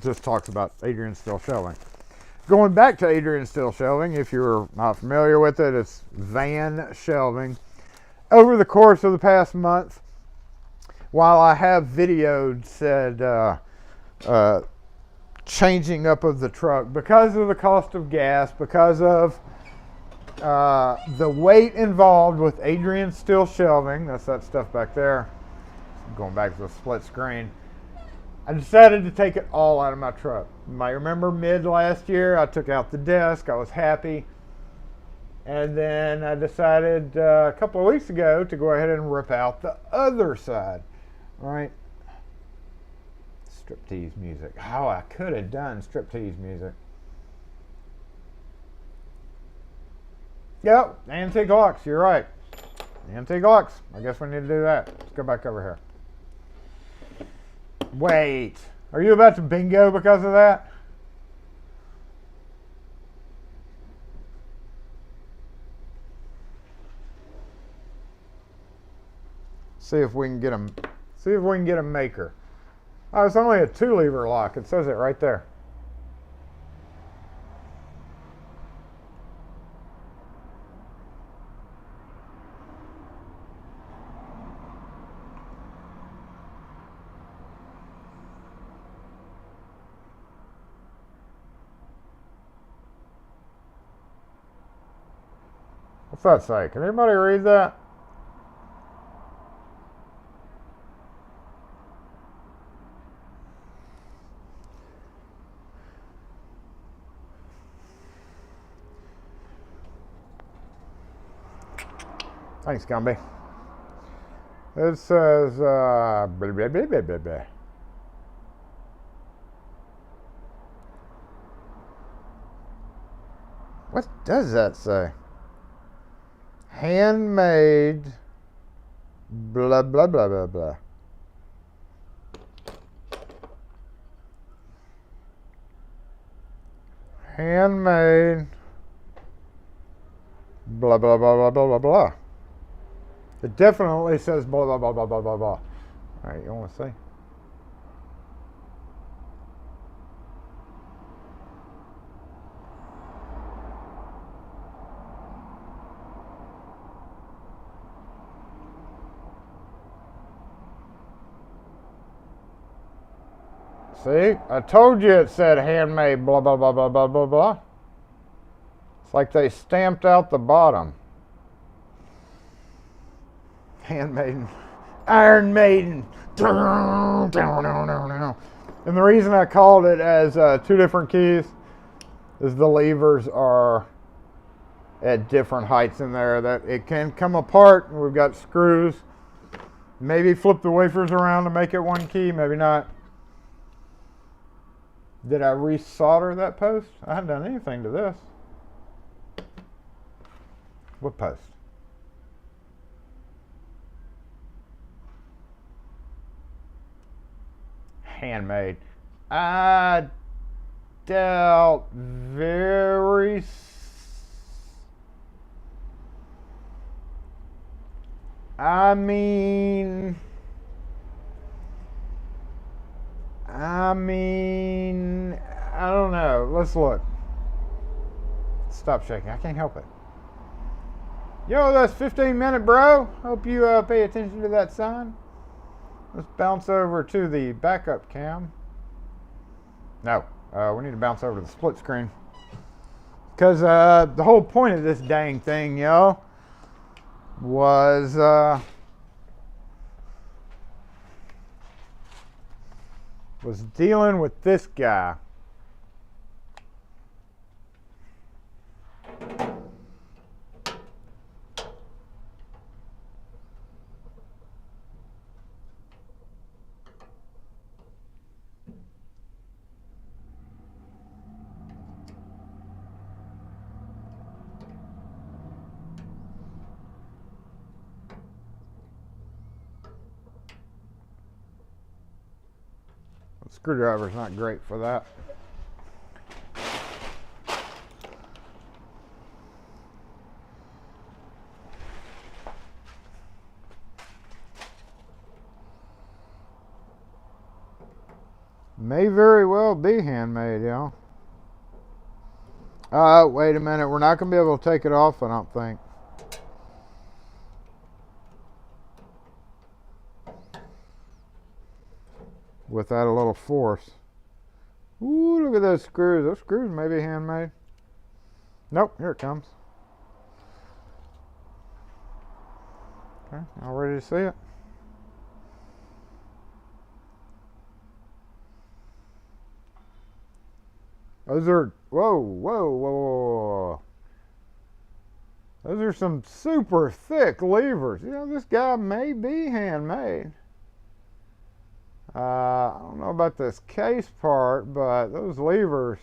just talks about Adrian Still Shelving. Going back to Adrian Still Shelving, if you're not familiar with it, it's van shelving. Over the course of the past month, while I have videoed said changing up of the truck because of the cost of gas, because of the weight involved with Adrian Still Shelving, that's that stuff back there, going back to the split screen, I decided to take it all out of my truck. You might remember mid last year, I took out the desk, I was happy, and then I decided a couple of weeks ago to go ahead and rip out the other side, right? Striptease music. Oh, I could have done striptease music. Yep, antique locks, you're right. Antique locks. I guess we need to do that. Let's go back over here. Wait, are you about to bingo because of that? See if we can get them. See if we can get a maker. Oh, it's only a 2-lever lock. It says it right there. What's that say? Can anybody read that? Thanks, Gumby. It says, blah, blah, blah, blah, blah, blah. What does that say? Handmade, blah, blah, blah, blah, blah. Handmade, blah, blah, blah, blah, blah, blah, blah. It definitely says blah, blah, blah, blah, blah, blah, blah. All right, you want to see? See? I told you it said handmade blah, blah, blah, blah, blah, blah, blah. It's like they stamped out the bottom. Handmaiden. Iron Maiden. And the reason I called it as two different keys is the levers are at different heights in there, that it can come apart. We've got screws. Maybe flip the wafers around to make it one key, maybe not. Did I resolder that post? I haven't done anything to this. What post? Handmade. I doubt very. I mean, I don't know. Let's look. Stop shaking. I can't help it. Yo, that's 15-minute, bro. Hope you pay attention to that sign. Let's bounce over to the backup cam. No, we need to bounce over to the split screen. Because the whole point of this dang thing, yo, was dealing with this guy. Screwdriver's not great for that. May very well be handmade, y'all. Wait a minute. We're not going to be able to take it off, I don't think. Without a little force. Ooh, look at those screws. Those screws may be handmade. Nope, here it comes. Okay, all ready to see it. Those are, whoa, whoa, whoa, whoa. Those are some super thick levers. You know, this guy may be handmade. I don't know about this case part, but those levers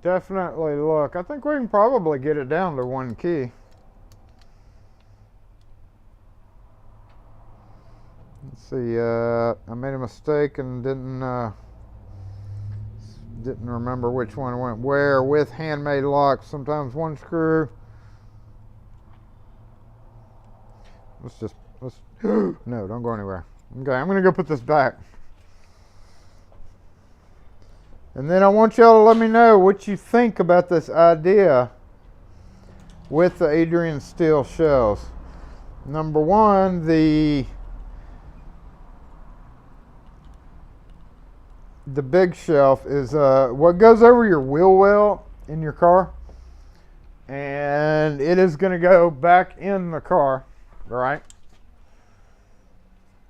definitely look. I think we can probably get it down to one key. Let's see. I made a mistake and didn't remember which one went where with handmade locks. Sometimes one screw. Let's no, don't go anywhere. Okay, I'm gonna go put this back. And then I want y'all to let me know what you think about this idea with the Adrian steel shelves. Number one, the big shelf is what goes over your wheel well in your car. and it is going to go back in the car, right?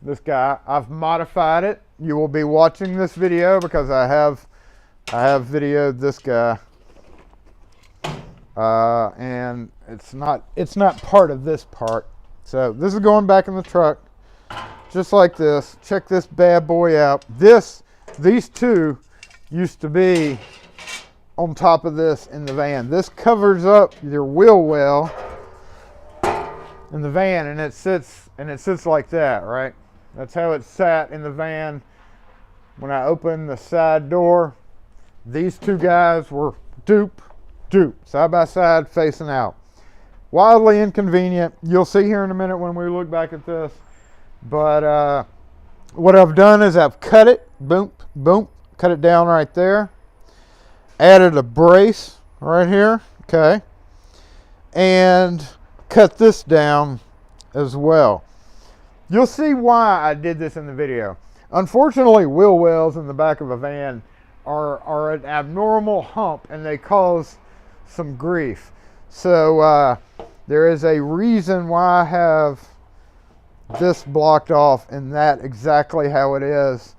This guy, I've modified it. You will be watching this video because I have videoed this guy, and it's not part of this part. So this is going back in the truck, just like this. Check this bad boy out. These two used to be on top of this in the van. This covers up your wheel well in the van, and it sits like that, right? That's how it sat in the van. When I opened the side door, these two guys were dupe, side by side, facing out. Wildly inconvenient. You'll see here in a minute when we look back at this. But what I've done is I've cut it, boom, boom, cut it down right there. Added a brace right here, okay, and cut this down as well. You'll see why I did this in the video. Unfortunately, wheel wells in the back of a van are an abnormal hump, and they cause some grief. So there is a reason why I have this blocked off, and that exactly how it is.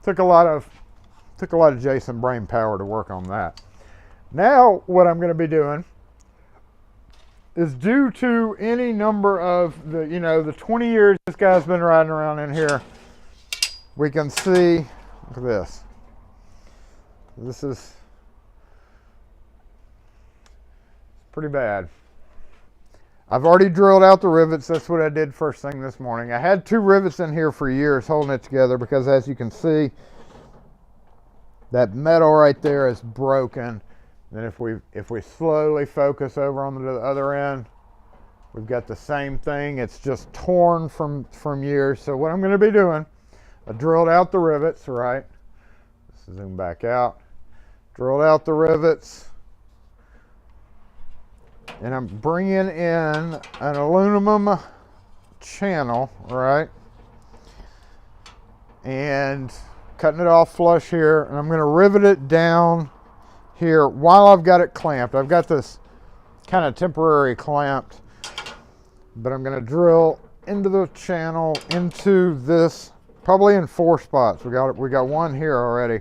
Took a lot of Jason brain power to work on that. Now what I'm going to be doing is, due to any number of the 20 years this guy's been riding around in here, we can see, look at this. This is pretty bad. I've already drilled out the rivets. That's what I did first thing this morning. I had 2 rivets in here for years holding it together because, as you can see, that metal right there is broken. Then if we slowly focus over on the other end, we've got the same thing. It's just torn from years. So what I'm going to be doing, I drilled out the rivets, right? Let's zoom back out. Drilled out the rivets. And I'm bringing in an aluminum channel, right? And cutting it off flush here. And I'm going to rivet it down here while I've got it clamped. I've got this kind of temporary clamped, but I'm going to drill into the channel, into this, probably in 4 spots. We got one here already,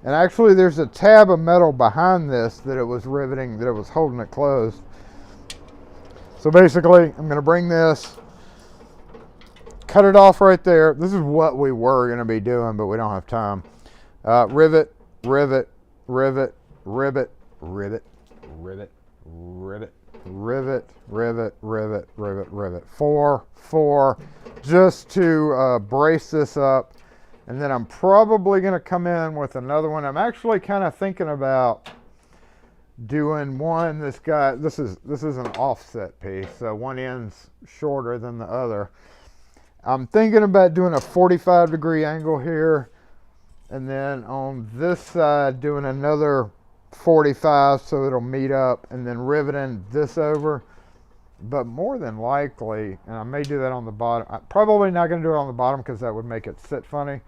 and actually there's a tab of metal behind this that it was riveting, that it was holding it closed. So basically I'm going to bring this, cut it off right there. This is what we were going to be doing, but we don't have time. Rivet, rivet, rivet, rivet, rivet, rivet, rivet, rivet, rivet, rivet, rivet, rivet. 4, just to brace this up. And then I'm probably going to come in with another one. I'm actually kind of thinking about doing one. This is an offset piece, so one end's shorter than the other. I'm thinking about doing a 45-degree angle here, and then on this side doing another 45 so it'll meet up, and then riveting this over. But more than likely, and I may do that on the bottom, I'm probably not going to do it on the bottom because that would make it sit funny.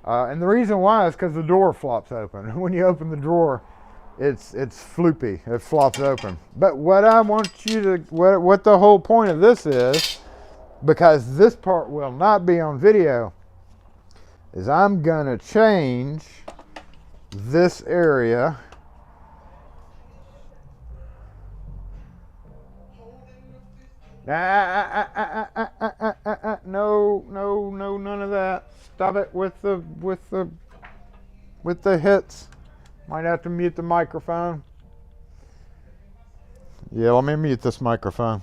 And the reason why is because the door flops open. When you open the drawer, it's floopy, it flops open. But what I want you to, what the whole point of this is, because this part will not be on video, is I'm gonna change this area. No, none of that. Stop it with the hits. Might have to mute the microphone. Yeah, let me mute this microphone.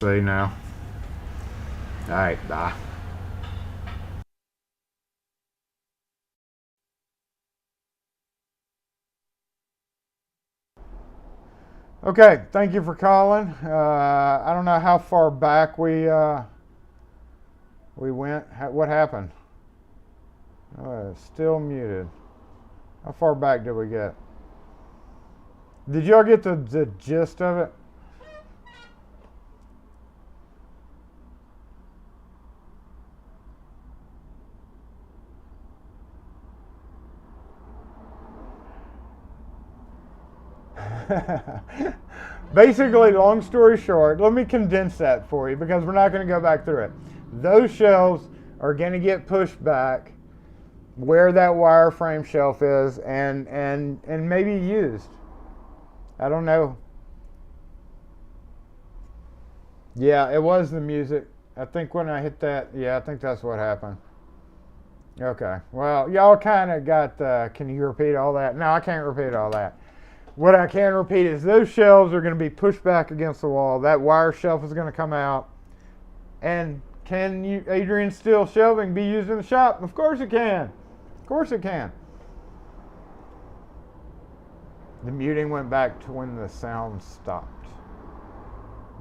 See now. Alright, bye. Okay, thank you for calling. I don't know how far back we went. What happened? Still muted. How far back did we get? Did y'all get the gist of it? Basically, long story short, let me condense that for you because we're not going to go back through it. Those shelves are going to get pushed back where that wireframe shelf is and maybe used. I don't know. Yeah, it was the music. I think when I hit that, yeah, I think that's what happened. Okay. Well, y'all kind of got can you repeat all that? No, I can't repeat all that. What I can repeat is those shelves are going to be pushed back against the wall. That wire shelf is going to come out. And can you, Adrian steel shelving be used in the shop? Of course it can. Of course it can. The muting went back to when the sound stopped.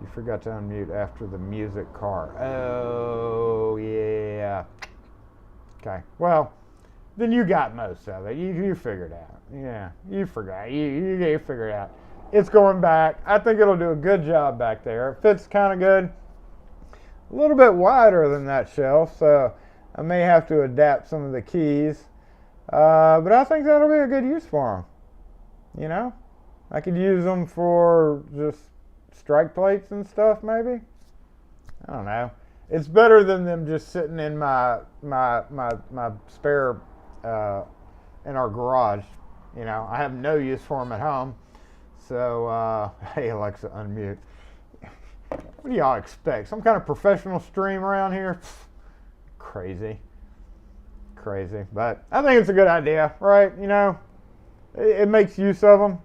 You forgot to unmute after the music car. Oh, yeah. Okay. Well, then you got most of it. You figured out. Yeah, you forgot. You figured out. It's going back. I think it'll do a good job back there. It fits kind of good. A little bit wider than that shelf, so I may have to adapt some of the keys. But I think that'll be a good use for them. You know? I could use them for just strike plates and stuff, maybe. I don't know. It's better than them just sitting in my spare in our garage. You know, I have no use for them at home. So, hey, Alexa, unmute. What do y'all expect? Some kind of professional stream around here? Crazy. But I think it's a good idea, right? You know, it makes use of them.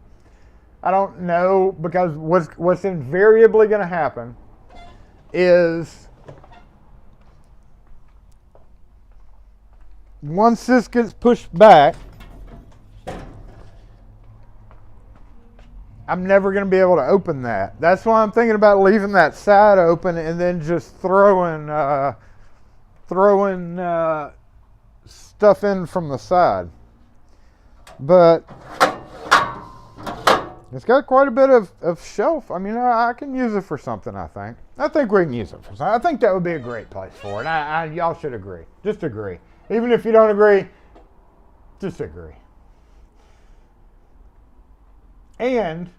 I don't know, because what's invariably going to happen is once this gets pushed back, I'm never going to be able to open that. That's why I'm thinking about leaving that side open and then just throwing stuff in from the side. But it's got quite a bit of shelf. I mean, I can use it for something, I think. I think we can use it for something. I think that would be a great place for it. Y'all should agree. Just agree. Even if you don't agree, just agree. And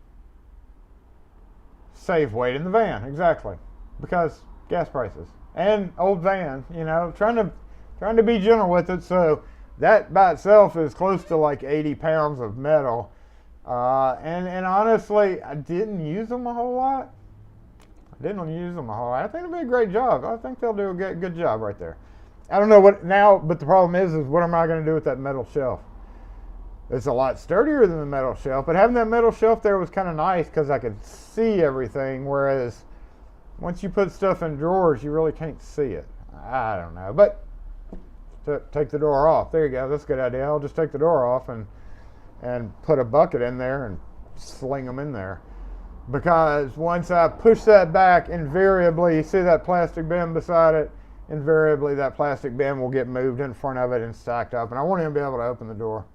save weight in the van, exactly, because gas prices and old van, you know, trying to be gentle with it. So that by itself is close to like 80 pounds of metal, and honestly, I didn't use them a whole lot. I think it'll be a great job. I think they'll do a good job right there. I don't know what now, but the problem is what am I going to do with that metal shelf? It's a lot sturdier than the metal shelf, but having that metal shelf there was kind of nice because I could see everything, whereas once you put stuff in drawers, you really can't see it. I don't know, but take the door off. There you go. That's a good idea. I'll just take the door off and put a bucket in there and sling them in there. Because once I push that back, invariably, you see that plastic bin beside it, invariably that plastic bin will get moved in front of it and stacked up, and I won't even be able to open the door.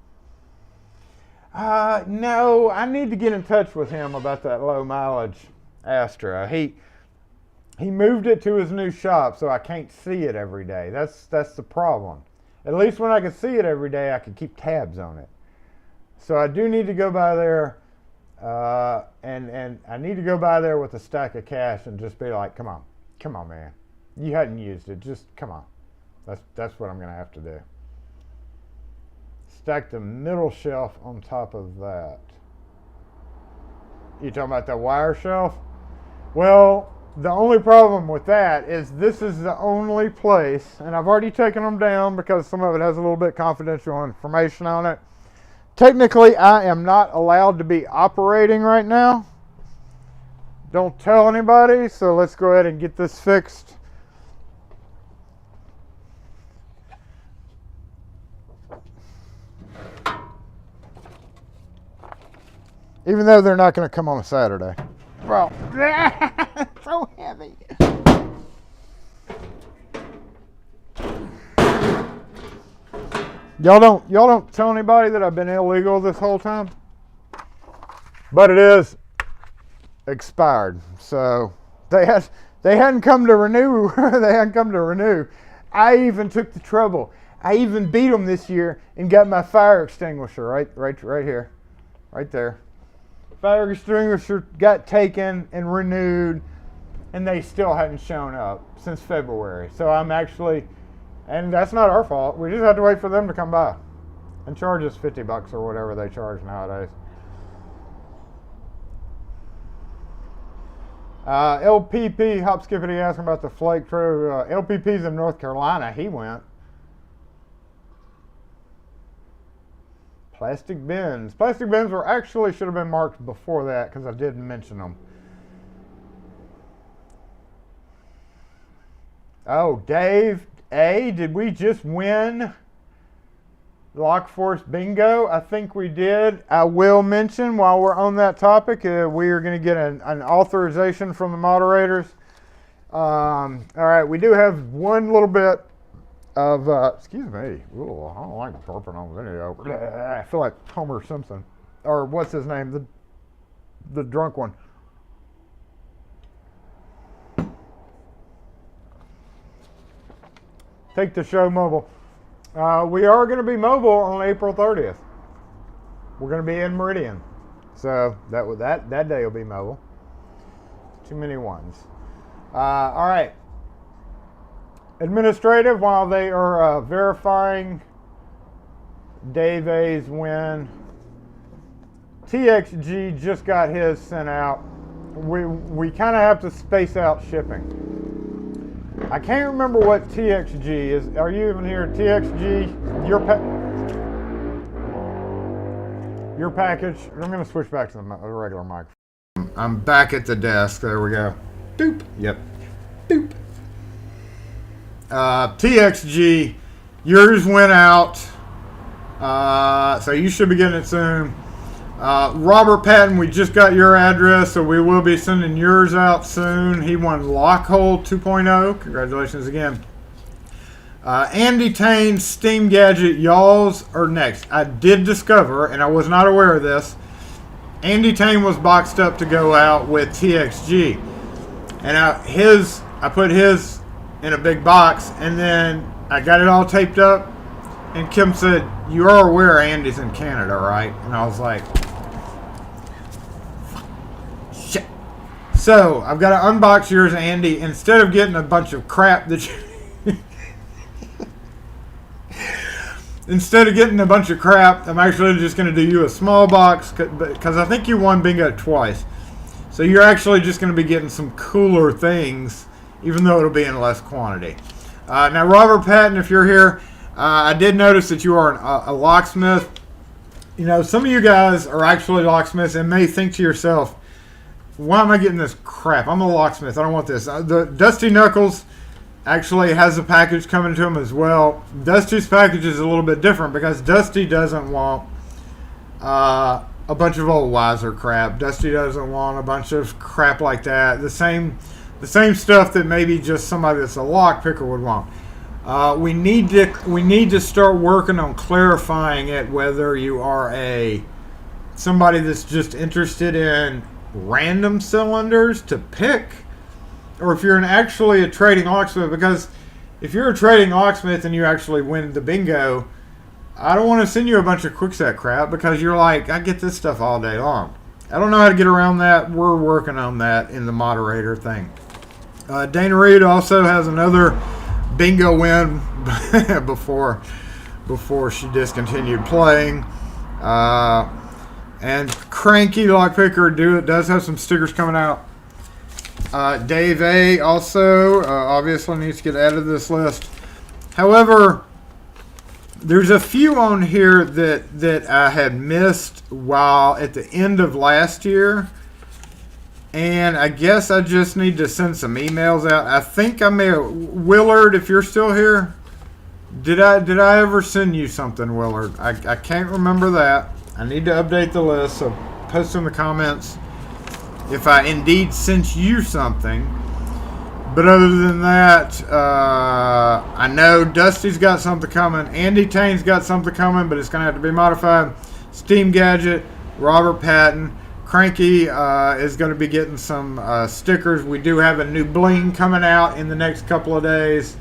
No, I need to get in touch with him about that low mileage Astra. He moved it to his new shop, so I can't see it every day. That's the problem. At least when I can see it every day, I can keep tabs on it. So I do need to go by there, and I need to go by there with a stack of cash and just be like, come on, man. You hadn't used it. Just come on. That's what I'm gonna have to do. Stack the middle shelf on top of that. You talking about the wire shelf? Well, the only problem with that is this is the only place, and I've already taken them down because some of it has a little bit confidential information on it. Technically, I am not allowed to be operating right now, don't tell anybody, so let's go ahead and get this fixed. Even though they're not going to come on a Saturday. Well, so heavy. Y'all don't tell anybody that I've been illegal this whole time. But it is expired. So they hadn't come to renew. They hadn't come to renew. I even took the trouble. I even beat them this year and got my fire extinguisher right here. Right there. Fire extinguisher got taken and renewed, and they still hadn't shown up since February. So I'm actually, and that's not our fault. We just had to wait for them to come by and charge us $50 or whatever they charge nowadays. LPP, Hop Skippity asking about the flake crew. LPP's in North Carolina. He went. Plastic bins. Plastic bins were actually should have been marked before that because I didn't mention them. Oh, Dave A, did we just win Lock Force Bingo? I think we did. I will mention while we're on that topic, we are going to get an authorization from the moderators. All right, we do have one little bit of, excuse me, ooh, I don't like burping on video. I feel like Homer Simpson, or what's his name, the drunk one. Take the show mobile. We are going to be mobile on April 30th. We're going to be in Meridian, so that day will be mobile. Too many ones. All right. Administrative, while they are verifying Dave A's win, TXG just got his sent out. We kind of have to space out shipping. I can't remember what TXG is. Are you even here? TXG, your package. I'm going to switch back to the regular microphone. I'm back at the desk. There we go. Doop. Yep. Doop. TXG, yours went out, so you should be getting it soon. Robert Patton, we just got your address, so we will be sending yours out soon. He won Lockhole 2.0. Congratulations again. Andy Tane's Steam Gadget, y'all's are next. I did discover, and I was not aware of this, Andy Tane was boxed up to go out with TXG. And I put his in a big box, and then I got it all taped up, and Kim said, "You are aware Andy's in Canada, right?" And I was like, shit. So I've got to unbox yours, Andy, instead of getting a bunch of crap that you instead of getting a bunch of crap, I'm actually just going to do you a small box, because I think you won bingo twice. So you're actually just going to be getting some cooler things, even though it'll be in less quantity. Now, Robert Patton, if you're here, I did notice that you are a locksmith. You know, some of you guys are actually locksmiths and may think to yourself, why am I getting this crap? I'm a locksmith. I don't want this. The Dusty Knuckles actually has a package coming to him as well. Dusty's package is a little bit different because Dusty doesn't want a bunch of old wiser crap. Dusty doesn't want a bunch of crap like that. The same stuff that maybe just somebody that's a lock picker would want. We need to start working on clarifying it, whether you are somebody that's just interested in random cylinders to pick, or if you're actually a trading locksmith. Because if you're a trading locksmith and you actually win the bingo, I don't want to send you a bunch of quickset crap, because you're like, I get this stuff all day long. I don't know how to get around that. We're working on that in the moderator thing. Dana Reed also has another bingo win before she discontinued playing. And Cranky Lockpicker does have some stickers coming out. Dave A also obviously needs to get added to this list. However, there's a few on here that I had missed while at the end of last year. And I guess I just need to send some emails out. I think I may have, Willard, if you're still here, did I ever send you something, Willard? I can't remember that. I need to update the list, so post in the comments if I indeed sent you something. But other than that, I know Dusty's got something coming. Andy Tane's got something coming, but it's going to have to be modified. Steam Gadget, Robert Patton. Cranky is going to be getting some stickers. We do have a new bling coming out in the next couple of days.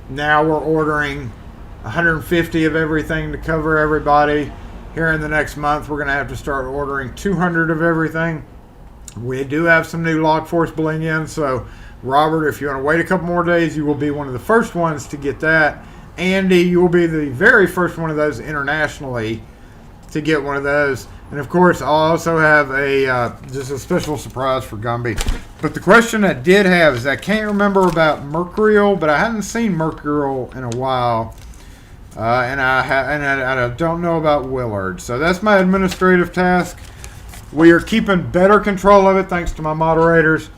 Now we're ordering 150 of everything to cover everybody. Here in the next month, we're going to have to start ordering 200 of everything. We do have some new Lock Force bling in, so Robert, if you want to wait a couple more days, you will be one of the first ones to get that. Andy, you will be the very first one of those internationally to get one of those. And of course, I'll also have just a special surprise for Gumby. But the question I did have is I can't remember about Mercurial, but I haven't seen Mercurial in a while. And I don't know about Willard. So that's my administrative task. We are keeping better control of it thanks to my moderators.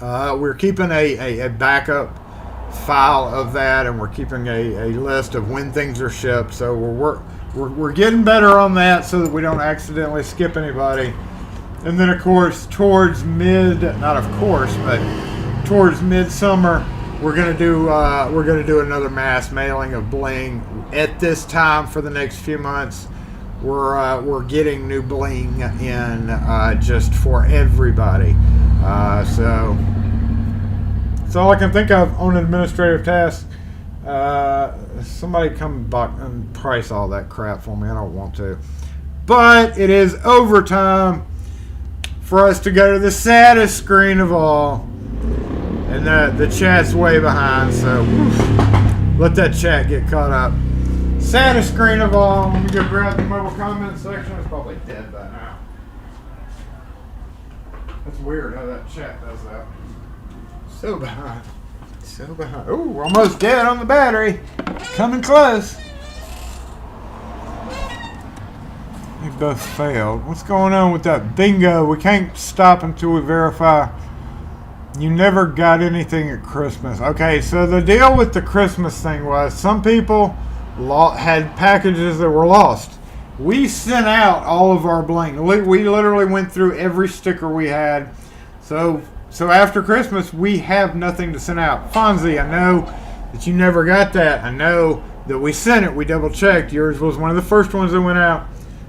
We're keeping a backup file of that, and we're keeping a list of when things are shipped. So we're getting better on that so that we don't accidentally skip anybody. And then of course towards midsummer we're gonna do another mass mailing of bling. At this time for the next few months, we're getting new bling in just for everybody. So that's all I can think of on administrative tasks. Somebody come back and price all that crap for me. I don't want to. But it is overtime for us to go to the saddest screen of all. And the chat's way behind, so let that chat get caught up. Saddest screen of all. Let me go grab the mobile comment section. It's probably dead by now. That's weird how that chat does that. So behind. So behind. Ooh, almost dead on the battery. Coming close. We both failed. What's going on with that bingo? We can't stop until we verify. You never got anything at Christmas. Okay, so the deal with the Christmas thing was some people had packages that were lost. We sent out all of our bling. We literally went through every sticker we had. So after Christmas, we have nothing to send out. Fonzie, I know that you never got that. I know that we sent it. We double checked. Yours was one of the first ones that went out.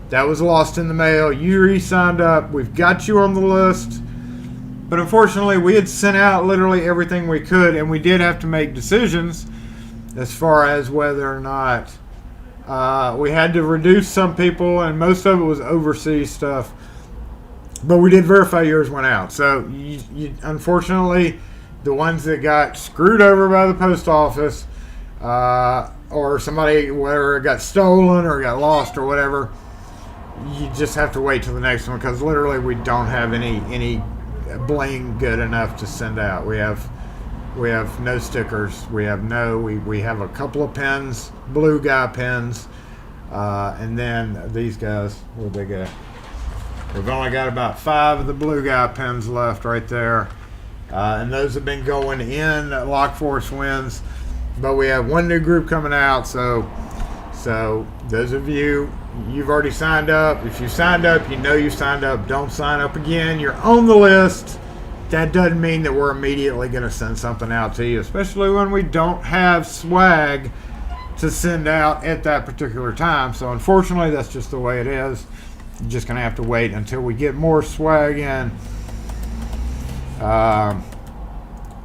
That was lost in the mail. You re-signed up. We've got you on the list. But unfortunately, we had sent out literally everything we could, and we did have to make decisions as far as whether or not we had to reduce some people, and most of it was overseas stuff. But we did verify yours went out. So, unfortunately, the ones that got screwed over by the post office, or somebody, whether it got stolen or got lost or whatever, you just have to wait till the next one, because literally we don't have any bling good enough to send out. We have no stickers. We have a couple of pins, blue guy pins, and then these guys, what they got? We've only got about 5 of the blue guy pins left right there, and those have been going in Lock Force wins. But we have one new group coming out, so those of you've already signed up. If you signed up, you know you signed up. Don't sign up again. You're on the list. That doesn't mean that we're immediately going to send something out to you, especially when we don't have swag to send out at that particular time. So unfortunately, that's just the way it is. You're just going to have to wait until we get more swag in.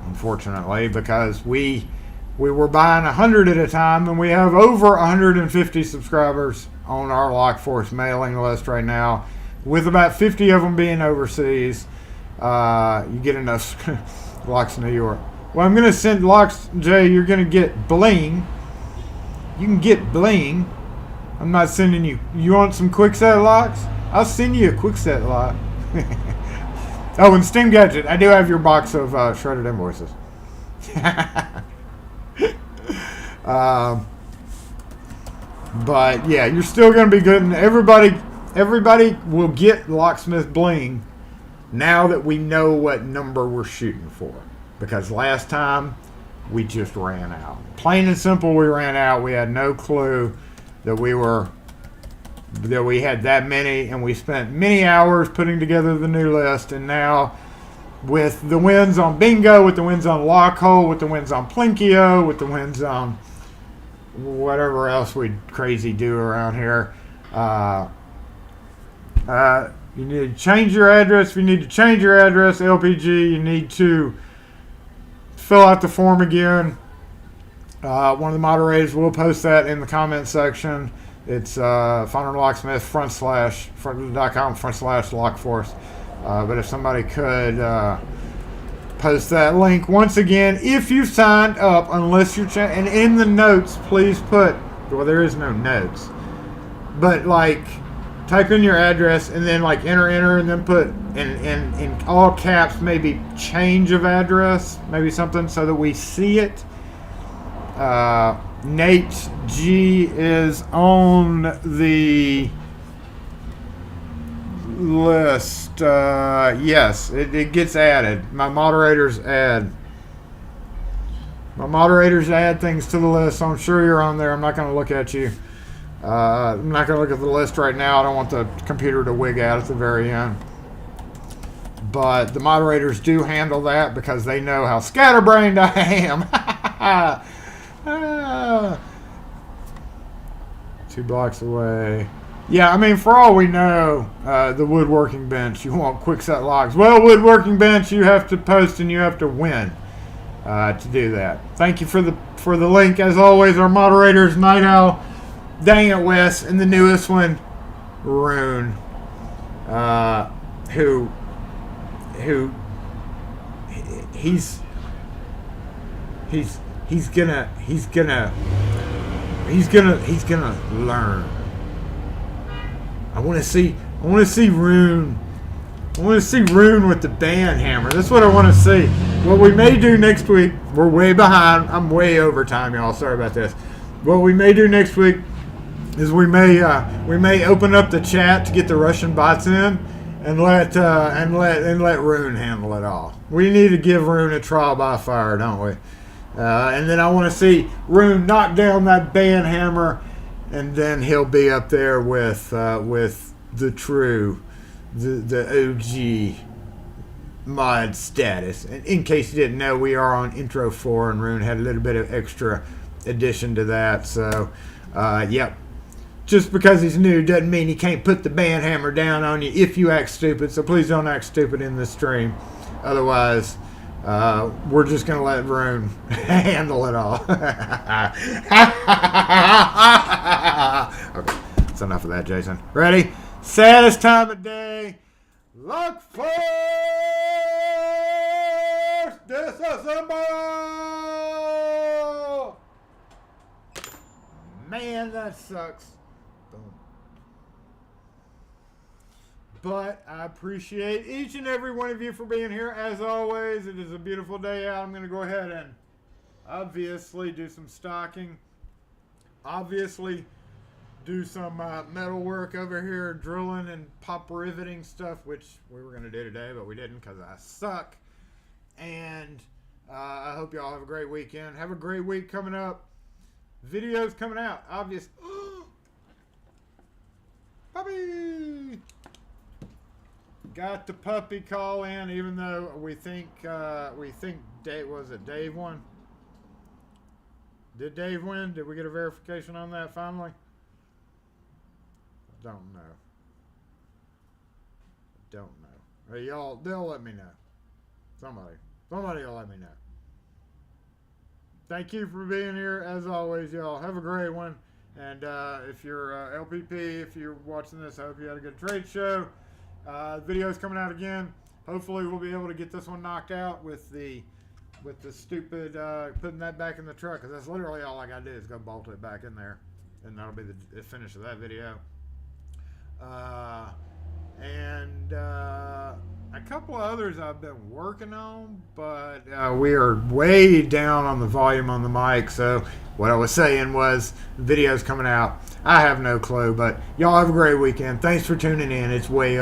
Unfortunately, because we were buying 100 at a time, and we have over 150 subscribers on our Lock Force mailing list right now, with about 50 of them being overseas. You get enough Locks New York. Well, I'm going to send Locks, Jay, you're going to get bling. You can get bling. I'm not sending you. You want some quick set locks? I'll send you a quick set lock. Oh, and Steam Gadget, I do have your box of shredded invoices. But yeah, you're still going to be good, and everybody will get Locksmith bling now that we know what number we're shooting for. Because last time we just ran out. Plain and simple, we ran out. We had no clue that we had that many, and we spent many hours putting together the new list. And now, with the wins on Bingo, with the wins on Lockhole, with the wins on Plinkio, with the wins on whatever else we crazy do around here, you need to change your address. If you need to change your address, LPG, you need to fill out the form again. One of the moderators will post that in the comment section. It's FindingLocksmith.com/lockforce. But if somebody could post that link once again, if you've signed up, unless you're and in the notes, please put, well, there is no notes, but like type in your address and then like enter and then put in all caps, maybe change of address, maybe something so that we see it. Nate G is on the list. Yes, it gets added. My moderators add things to the list, so I'm sure you're on there. I'm not going to look at you. I'm not going to look at the list right now. I don't want the computer to wig out at the very end. But the moderators do handle that because they know how scatterbrained I am. 2 blocks away. Yeah, I mean, for all we know, the woodworking bench, you want quick set locks. Well, woodworking bench, you have to post and you have to win to do that. Thank you for the link. As always, our moderators, Night Owl, Dang It Wes, and the newest one, Rune, who he's gonna learn. I want to see Rune. I want to see Rune with the band hammer. That's what I want to see. What we may do next week, we're way behind. I'm way over time, y'all. Sorry about this. What we may do next week is we may open up the chat to get the Russian bots in and let Rune handle it all. We need to give Rune a trial by fire, don't we? And then I want to see Rune knock down that band hammer, and then he'll be up there with the true, the OG mod status. And in case you didn't know, we are on intro 4, and Rune had a little bit of extra addition to that. So, yep. Just because he's new doesn't mean he can't put the band hammer down on you if you act stupid. So please don't act stupid in this stream. Otherwise, we're just going to let Rune handle it all. Okay, that's enough of that, Jason. Ready? Saddest time of day. Lock force! Disassemble! Man, that sucks. Boom. But I appreciate each and every one of you for being here. As always, it is a beautiful day out. I'm going to go ahead and obviously do some stocking. Obviously do some metal work over here, drilling and pop riveting stuff, which we were going to do today, but we didn't because I suck. And I hope y'all have a great weekend. Have a great week coming up. Videos coming out. Obvious. Puppy! Got the puppy call in, even though we think Dave, was it Dave won? Did Dave win? Did we get a verification on that finally? Don't know. Hey, y'all, they'll let me know. Somebody will let me know. Thank you for being here. As always, y'all, have a great one. And if you're LPP, if you're watching this, I hope you had a good trade show. Video's coming out again. Hopefully we'll be able to get this one knocked out with the stupid putting that back in the truck, because that's literally all I gotta do is go bolt it back in there, and that'll be the finish of that video. And a couple of others I've been working on, but we are way down on the volume on the mic. So what I was saying was videos coming out. I have no clue, but y'all have a great weekend. Thanks for tuning in. It's way